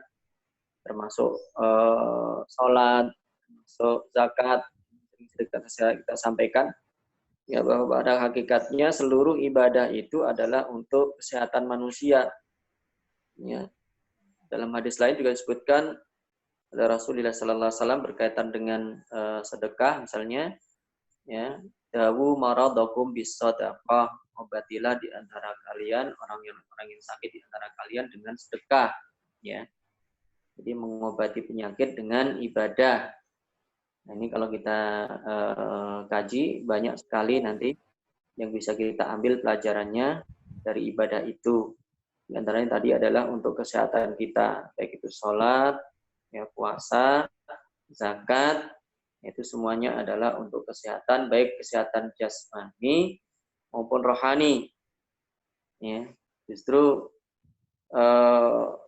termasuk sholat, termasuk zakat. Kita sampaikan ya bahwa pada hakikatnya seluruh ibadah itu adalah untuk kesehatan manusia. Ya. Dalam hadis lain juga disebutkan oleh Rasulullah Sallallahu Alaihi Wasallam berkaitan dengan sedekah, misalnya, ya, dawu maradakum bisadaqah, obatilah di antara kalian orang yang sakit di antara kalian dengan sedekah, ya. Jadi mengobati penyakit dengan ibadah. Nah, ini kalau kita kaji banyak sekali nanti yang bisa kita ambil pelajarannya dari ibadah itu. Di antaranya tadi adalah untuk kesehatan kita, baik itu sholat, ya, puasa, zakat, itu semuanya adalah untuk kesehatan, baik kesehatan jasmani maupun rohani. Ya, justru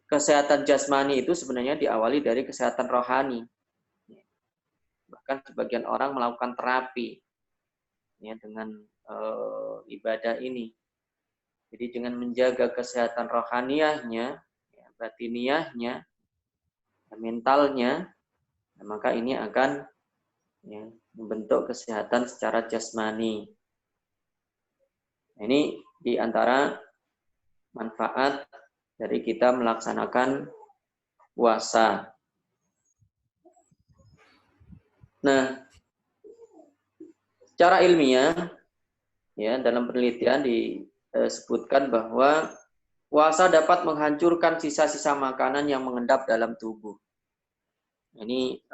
kesehatan jasmani itu sebenarnya diawali dari kesehatan rohani. Bahkan sebagian orang melakukan terapi ya dengan ibadah ini. Jadi dengan menjaga kesehatan rohaniyahnya, ya, batiniyahnya, mentalnya, maka ini akan ya, membentuk kesehatan secara jasmani. Nah, ini di antara manfaat dari kita melaksanakan puasa. Nah, secara ilmiah, ya, dalam penelitian disebutkan bahwa puasa dapat menghancurkan sisa-sisa makanan yang mengendap dalam tubuh. Ini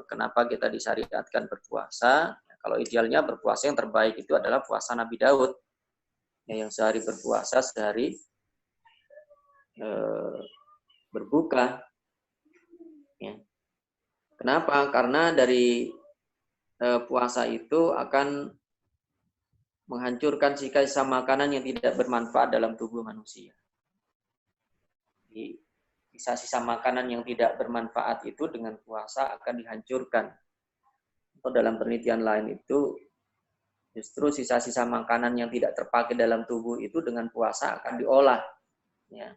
kenapa kita disyariatkan berpuasa. Kalau idealnya berpuasa yang terbaik itu adalah puasa Nabi Daud, ya, yang sehari berpuasa, sehari berbuka. Ya. Kenapa? Karena dari puasa itu akan menghancurkan sisa-sisa makanan yang tidak bermanfaat dalam tubuh manusia. Jadi, sisa-sisa makanan yang tidak bermanfaat itu dengan puasa akan dihancurkan. Atau dalam penelitian lain itu, justru sisa-sisa makanan yang tidak terpakai dalam tubuh itu dengan puasa akan diolah. Ya.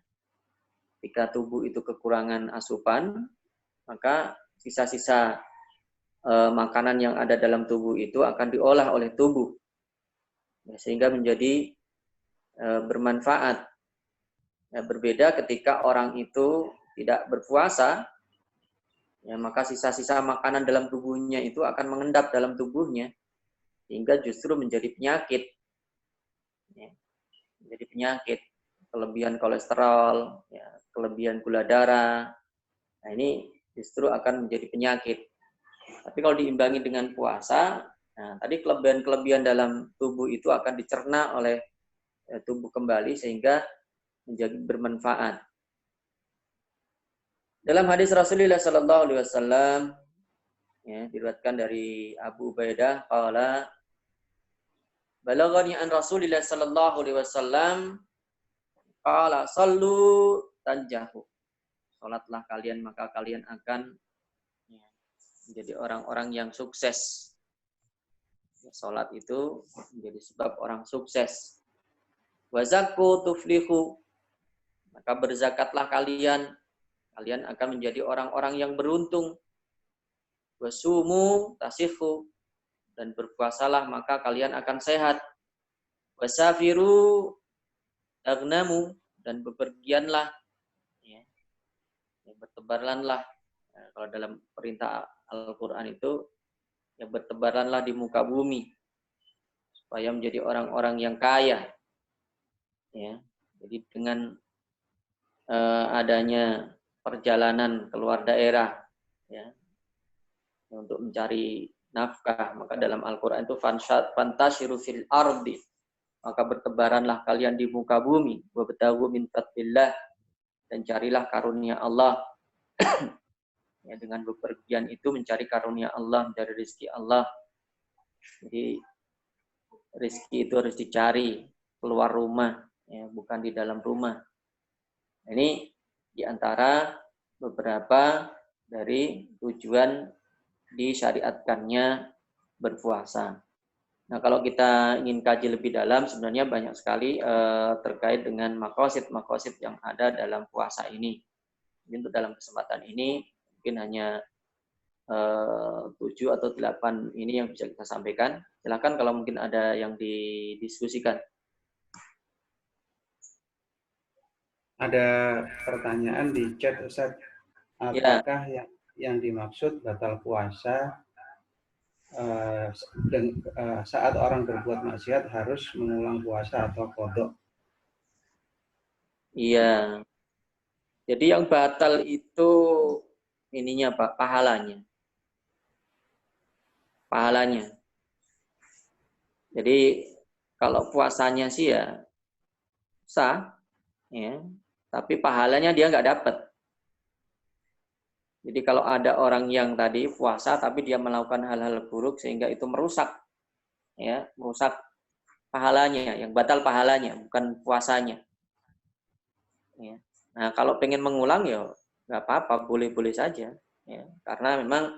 Ketika tubuh itu kekurangan asupan, maka sisa-sisa makanan yang ada dalam tubuh itu akan diolah oleh tubuh, ya, sehingga menjadi bermanfaat. Ya, berbeda ketika orang itu tidak berpuasa, ya, maka sisa-sisa makanan dalam tubuhnya itu akan mengendap dalam tubuhnya, sehingga justru menjadi penyakit. Ya, menjadi penyakit, kelebihan kolesterol, ya, kelebihan gula darah. Nah, ini justru akan menjadi penyakit. Tapi kalau diimbangi dengan puasa, nah, tadi kelebihan-kelebihan dalam tubuh itu akan dicerna oleh tumbuh kembali sehingga menjadi bermanfaat. Dalam hadis Rasulullah sallallahu alaihi wasallam ya, diriwayatkan dari Abu Ubaidah qala balaghani an Rasulillah sallallahu alaihi wasallam qala sallu tanjahu. Salatlah kalian maka kalian akan menjadi orang-orang yang sukses. Ya, salat itu menjadi sebab orang sukses. Wa zakku tuflihu. Maka berzakatlah kalian akan menjadi orang-orang yang beruntung. Wasumu tasihu, dan berpuasalah maka kalian akan sehat. Wasafiru tagnamu, dan bepergianlah, ya, bertebaranlah. Nah, kalau dalam perintah Al-Quran itu, ya bertebaranlah di muka bumi supaya menjadi orang-orang yang kaya. Ya, jadi dengan adanya perjalanan keluar daerah, ya, untuk mencari nafkah, maka dalam Al-Quran itu fantashiru fil ardi, maka bertebaranlah kalian di muka bumi, wabtaghu min fadlillah, dan carilah karunia Allah. Ya, dengan bepergian itu mencari karunia Allah, mencari rezeki Allah. Jadi rezeki itu harus dicari keluar rumah, ya, bukan di dalam rumah. Ini diantara beberapa dari tujuan disyariatkannya berpuasa. Nah, kalau kita ingin kaji lebih dalam, sebenarnya banyak sekali terkait dengan maqasid yang ada dalam puasa ini. Jadi untuk dalam kesempatan ini mungkin hanya 7 atau 8 ini yang bisa kita sampaikan. Silakan kalau mungkin ada yang didiskusikan. Ada pertanyaan di chat, Ustaz. Apakah yang dimaksud batal puasa saat orang berbuat maksiat harus mengulang puasa atau qadha? Iya. Jadi yang batal itu ininya Pak, pahalanya. Jadi kalau puasanya sih ya sah, ya, tapi pahalanya dia nggak dapat. Jadi kalau ada orang yang tadi puasa tapi dia melakukan hal-hal buruk sehingga itu merusak pahalanya, yang batal pahalanya, bukan puasanya. Ya. Nah, kalau pengen mengulang ya nggak apa-apa, boleh-boleh saja. Ya. Karena memang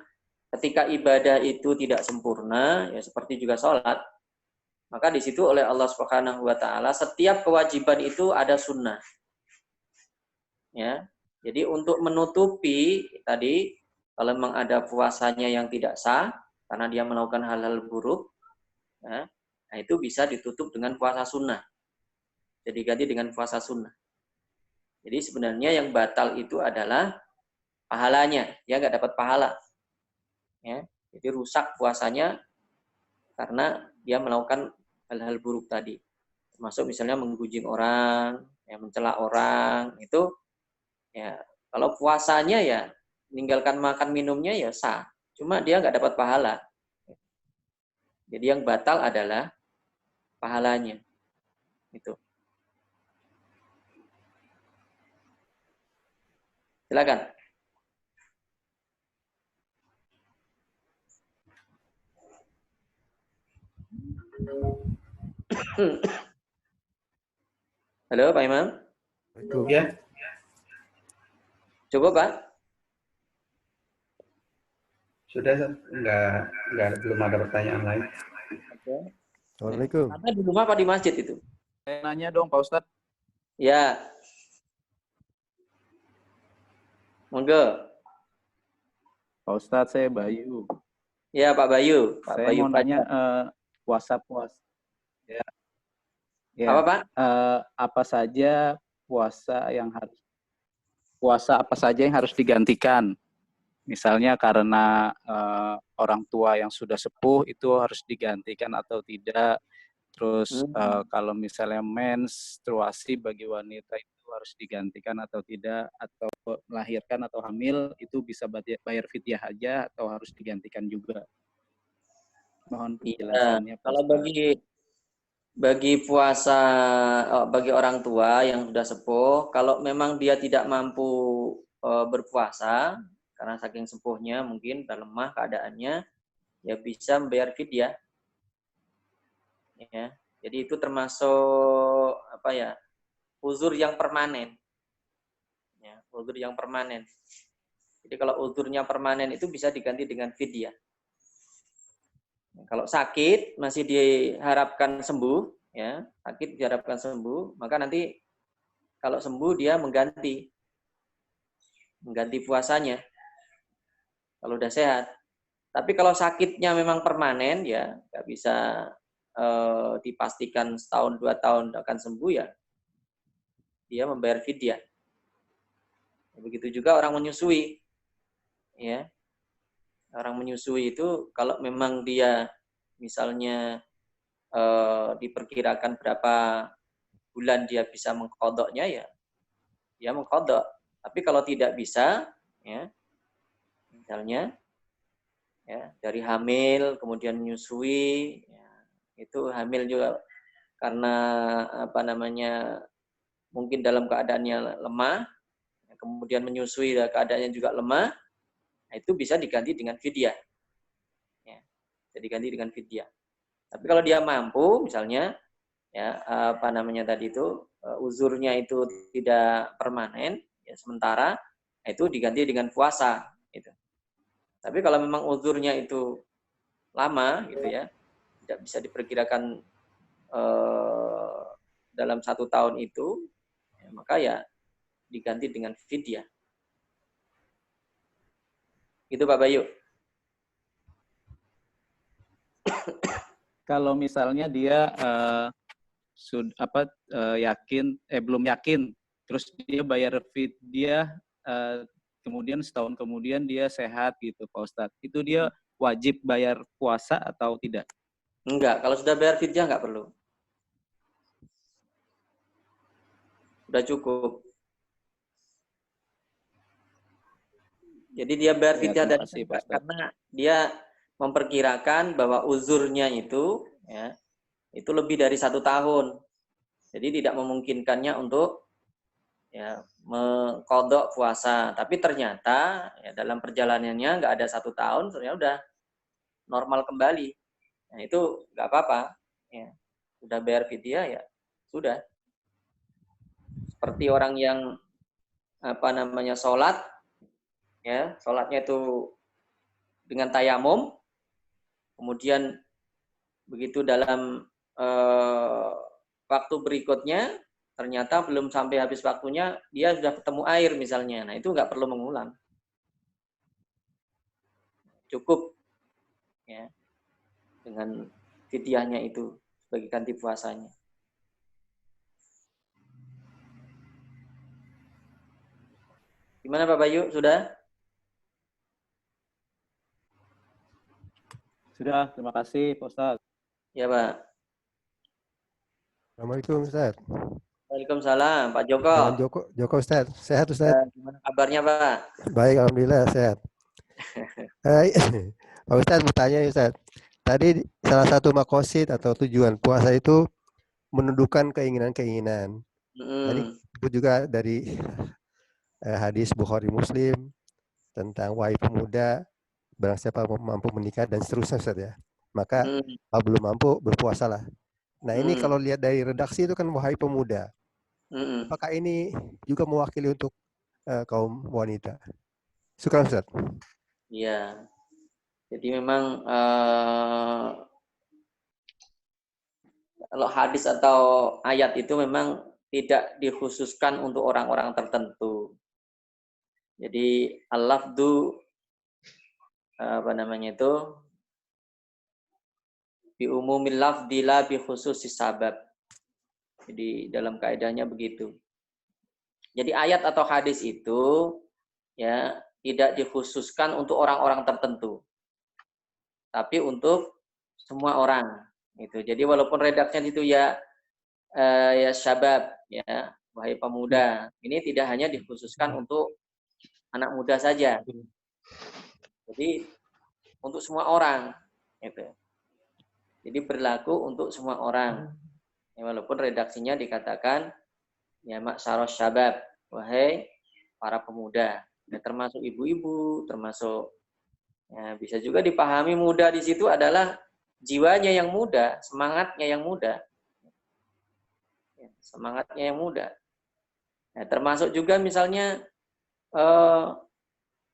ketika ibadah itu tidak sempurna, ya seperti juga sholat, maka di situ oleh Allah Subhanahu Wa Taala setiap kewajiban itu ada sunnah. Ya. Jadi untuk menutupi tadi, kalau memang ada puasanya yang tidak sah karena dia melakukan hal-hal buruk, ya, nah itu bisa ditutup dengan puasa sunnah. Jadi ganti dengan puasa sunnah. Jadi sebenarnya yang batal itu adalah pahalanya, dia nggak dapat pahala. Ya, jadi rusak puasanya karena dia melakukan hal-hal buruk tadi, termasuk misalnya menggunjing orang, ya, mencela orang, itu ya kalau puasanya ya meninggalkan makan minumnya ya sah, cuma dia nggak dapat pahala. Jadi yang batal adalah pahalanya. Itu. Silakan. Halo Pak Imam. Ya. Coba Pak. Sudah, belum ada pertanyaan lain. Assalamualaikum. Ada di rumah apa di masjid itu? Saya nanya dong Pak Ustadz. Ya. Monggo. Pak Ustadz, saya Bayu. Ya Pak Bayu. Pak Saya Bayu mau nanya puasa. Ya. Apa Pak? Apa saja apa saja yang harus digantikan? Misalnya karena orang tua yang sudah sepuh itu harus digantikan atau tidak. Terus kalau misalnya menstruasi bagi wanita itu harus digantikan atau tidak, atau melahirkan atau hamil itu bisa bayar fidyah aja atau harus digantikan juga. Mohon penjelasannya. Kalau bagi puasa bagi orang tua yang sudah sepuh, kalau memang dia tidak mampu berpuasa karena saking sepuhnya mungkin sudah lemah keadaannya, ya bisa membayar fidyah. Ya. Jadi itu termasuk apa ya? Uzur yang permanen. Ya, uzur yang permanen. Jadi kalau uzurnya permanen itu bisa diganti dengan fidyah. Kalau sakit masih diharapkan sembuh, ya sakit diharapkan sembuh, maka nanti kalau sembuh dia mengganti puasanya. Kalau udah sehat. Tapi kalau sakitnya memang permanen, ya nggak bisa dipastikan setahun 2 tahun akan sembuh, ya dia membayar fidyah. Begitu juga orang menyusui, ya. Orang menyusui itu kalau memang dia misalnya diperkirakan berapa bulan dia bisa mengkodoknya, ya dia mengkodok. Tapi kalau tidak bisa, ya misalnya ya dari hamil kemudian menyusui, ya, itu hamil juga karena apa namanya mungkin dalam keadaannya lemah, kemudian menyusui keadaannya juga lemah, nah itu bisa diganti dengan fidyah. Ya, bisa diganti dengan fidyah. Tapi kalau dia mampu, misalnya, ya apa namanya tadi itu uzurnya itu tidak permanen, ya sementara, itu diganti dengan puasa. Gitu. Tapi kalau memang uzurnya itu lama, gitu ya, tidak bisa diperkirakan dalam 1 tahun itu, ya, maka ya diganti dengan fidyah. Itu Pak Bayu. Kalau misalnya dia belum yakin, terus dia bayar fidyah, kemudian setahun kemudian dia sehat gitu, Pak Ustadz. Itu dia wajib bayar puasa atau tidak? Enggak, kalau sudah bayar fidyah enggak perlu. Sudah cukup. Jadi dia bayar fidyah dari karena dia memperkirakan bahwa uzurnya itu, ya, itu lebih dari 1 tahun. Jadi tidak memungkinkannya untuk ya mengqadha puasa. Tapi ternyata ya, dalam perjalanannya nggak ada 1 tahun, ternyata udah normal kembali. Nah itu nggak apa-apa. Ya. Sudah bayar fidyah ya sudah. Seperti orang yang apa namanya sholat, ya sholatnya itu dengan tayamum, kemudian begitu dalam waktu berikutnya ternyata belum sampai habis waktunya dia sudah ketemu air misalnya, nah itu nggak perlu mengulang, cukup ya dengan fidyahnya itu sebagai ganti puasanya. Gimana Pak Bayu, sudah? Sudah, terima kasih Pak Ustadz. Ya Pak. Assalamualaikum Ustaz. Waalaikumsalam Pak Joko. Dengan Joko Ustaz. Sehat Ustaz? Gimana kabarnya Pak? Baik, alhamdulillah sehat. Pak Ustaz bertanya Ustaz. Tadi salah satu makosid atau tujuan puasa itu menundukkan keinginan-keinginan. Tadi itu juga dari hadis Bukhari Muslim tentang wahai pemuda, barang siapa mampu menikah dan seterusnya Ustaz ya. Maka kalau belum mampu berpuasalah. Nah ini kalau lihat dari redaksi itu kan wahai pemuda. Apakah ini juga mewakili untuk kaum wanita? Syukran Ustaz. Iya. Jadi memang kalau hadis atau ayat itu memang tidak dikhususkan untuk orang-orang tertentu. Jadi al-lafdu apa namanya itu bi umumil lafdi la bi khususis sabab. Jadi dalam kaidahnya begitu. Jadi ayat atau hadis itu ya tidak dikhususkan untuk orang-orang tertentu. Tapi untuk semua orang gitu. Jadi walaupun redaksinya itu ya syabab ya, wahai pemuda, ini tidak hanya dikhususkan untuk anak muda saja. Jadi untuk semua orang gitu. Jadi berlaku untuk semua orang. Ya, walaupun redaksinya dikatakan ya ma'syaros syabab, wahai para pemuda. Ya, termasuk ibu-ibu, termasuk ya, bisa juga dipahami muda di situ adalah jiwanya yang muda, semangatnya yang muda. Ya, semangatnya yang muda. Ya, termasuk juga misalnya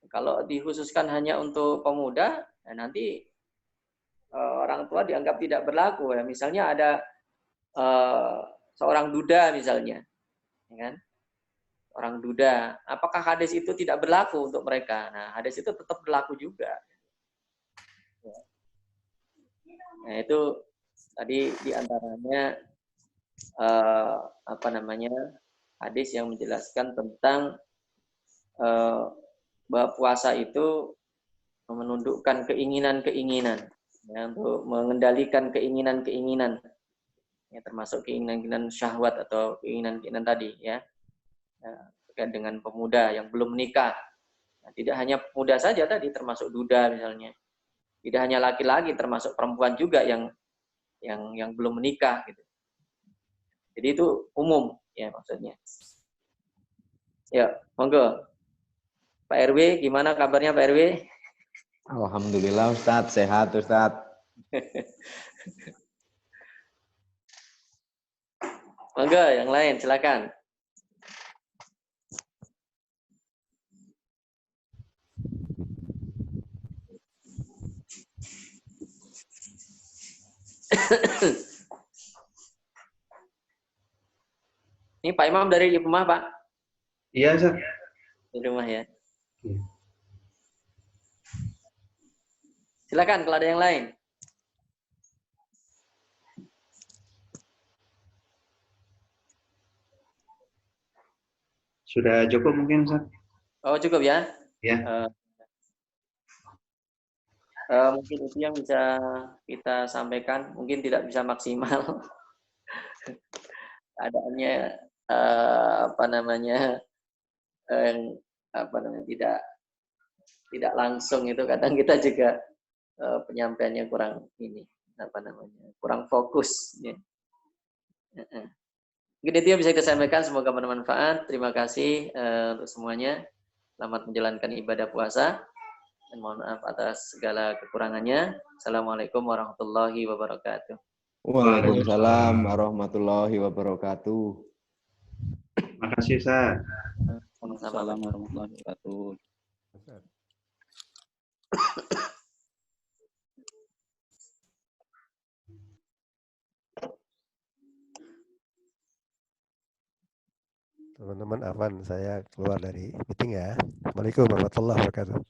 kalau dikhususkan hanya untuk pemuda, ya nanti orang tua dianggap tidak berlaku. Ya. Misalnya ada seorang duda misalnya, ya kan? Orang duda, apakah hadis itu tidak berlaku untuk mereka? Nah, hadis itu tetap berlaku juga. Nah, itu tadi diantaranya hadis yang menjelaskan tentang bahwa puasa itu menundukkan keinginan-keinginan, ya, untuk mengendalikan keinginan-keinginan, ya, termasuk keinginan-keinginan syahwat atau keinginan-keinginan tadi, ya. Terkait dengan pemuda yang belum menikah. Nah, tidak hanya pemuda saja tadi, termasuk duda misalnya. Tidak hanya laki-laki, termasuk perempuan juga yang belum menikah gitu. Jadi itu umum ya maksudnya. Ya, monggo. Pak RW, gimana kabarnya Pak RW? Alhamdulillah Ustadz, sehat Ustadz. Monggo, yang lain silakan. Ini Pak Imam dari rumah, Pak? Iya, Ustaz. Di rumah ya. Iya. Silakan kalau ada yang lain. Sudah cukup mungkin, Ustaz? Oh, cukup ya? Ya. Mungkin itu yang bisa kita sampaikan. Mungkin tidak bisa maksimal. Keadaannya tidak langsung itu kadang kita juga penyampaiannya kurang fokus. Ya. Mungkin itu yang bisa kita sampaikan. Semoga bermanfaat. Terima kasih untuk semuanya. Selamat menjalankan ibadah puasa. Dan mohon maaf atas segala kekurangannya. Assalamualaikum warahmatullahi wabarakatuh. Waalaikumsalam warahmatullahi wabarakatuh. Terima kasih, Ustaz. Assalamualaikum warahmatullahi wabarakatuh. Teman-teman, Afwan, saya keluar dari meeting ya. Assalamualaikum warahmatullahi wabarakatuh.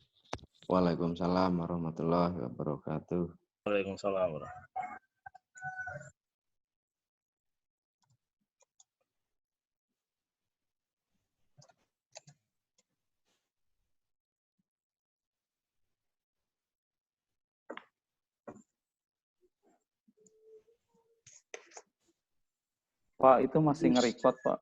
Waalaikumsalam warahmatullahi wabarakatuh. Waalaikumsalam. Pak, itu masih nge-record, Pak.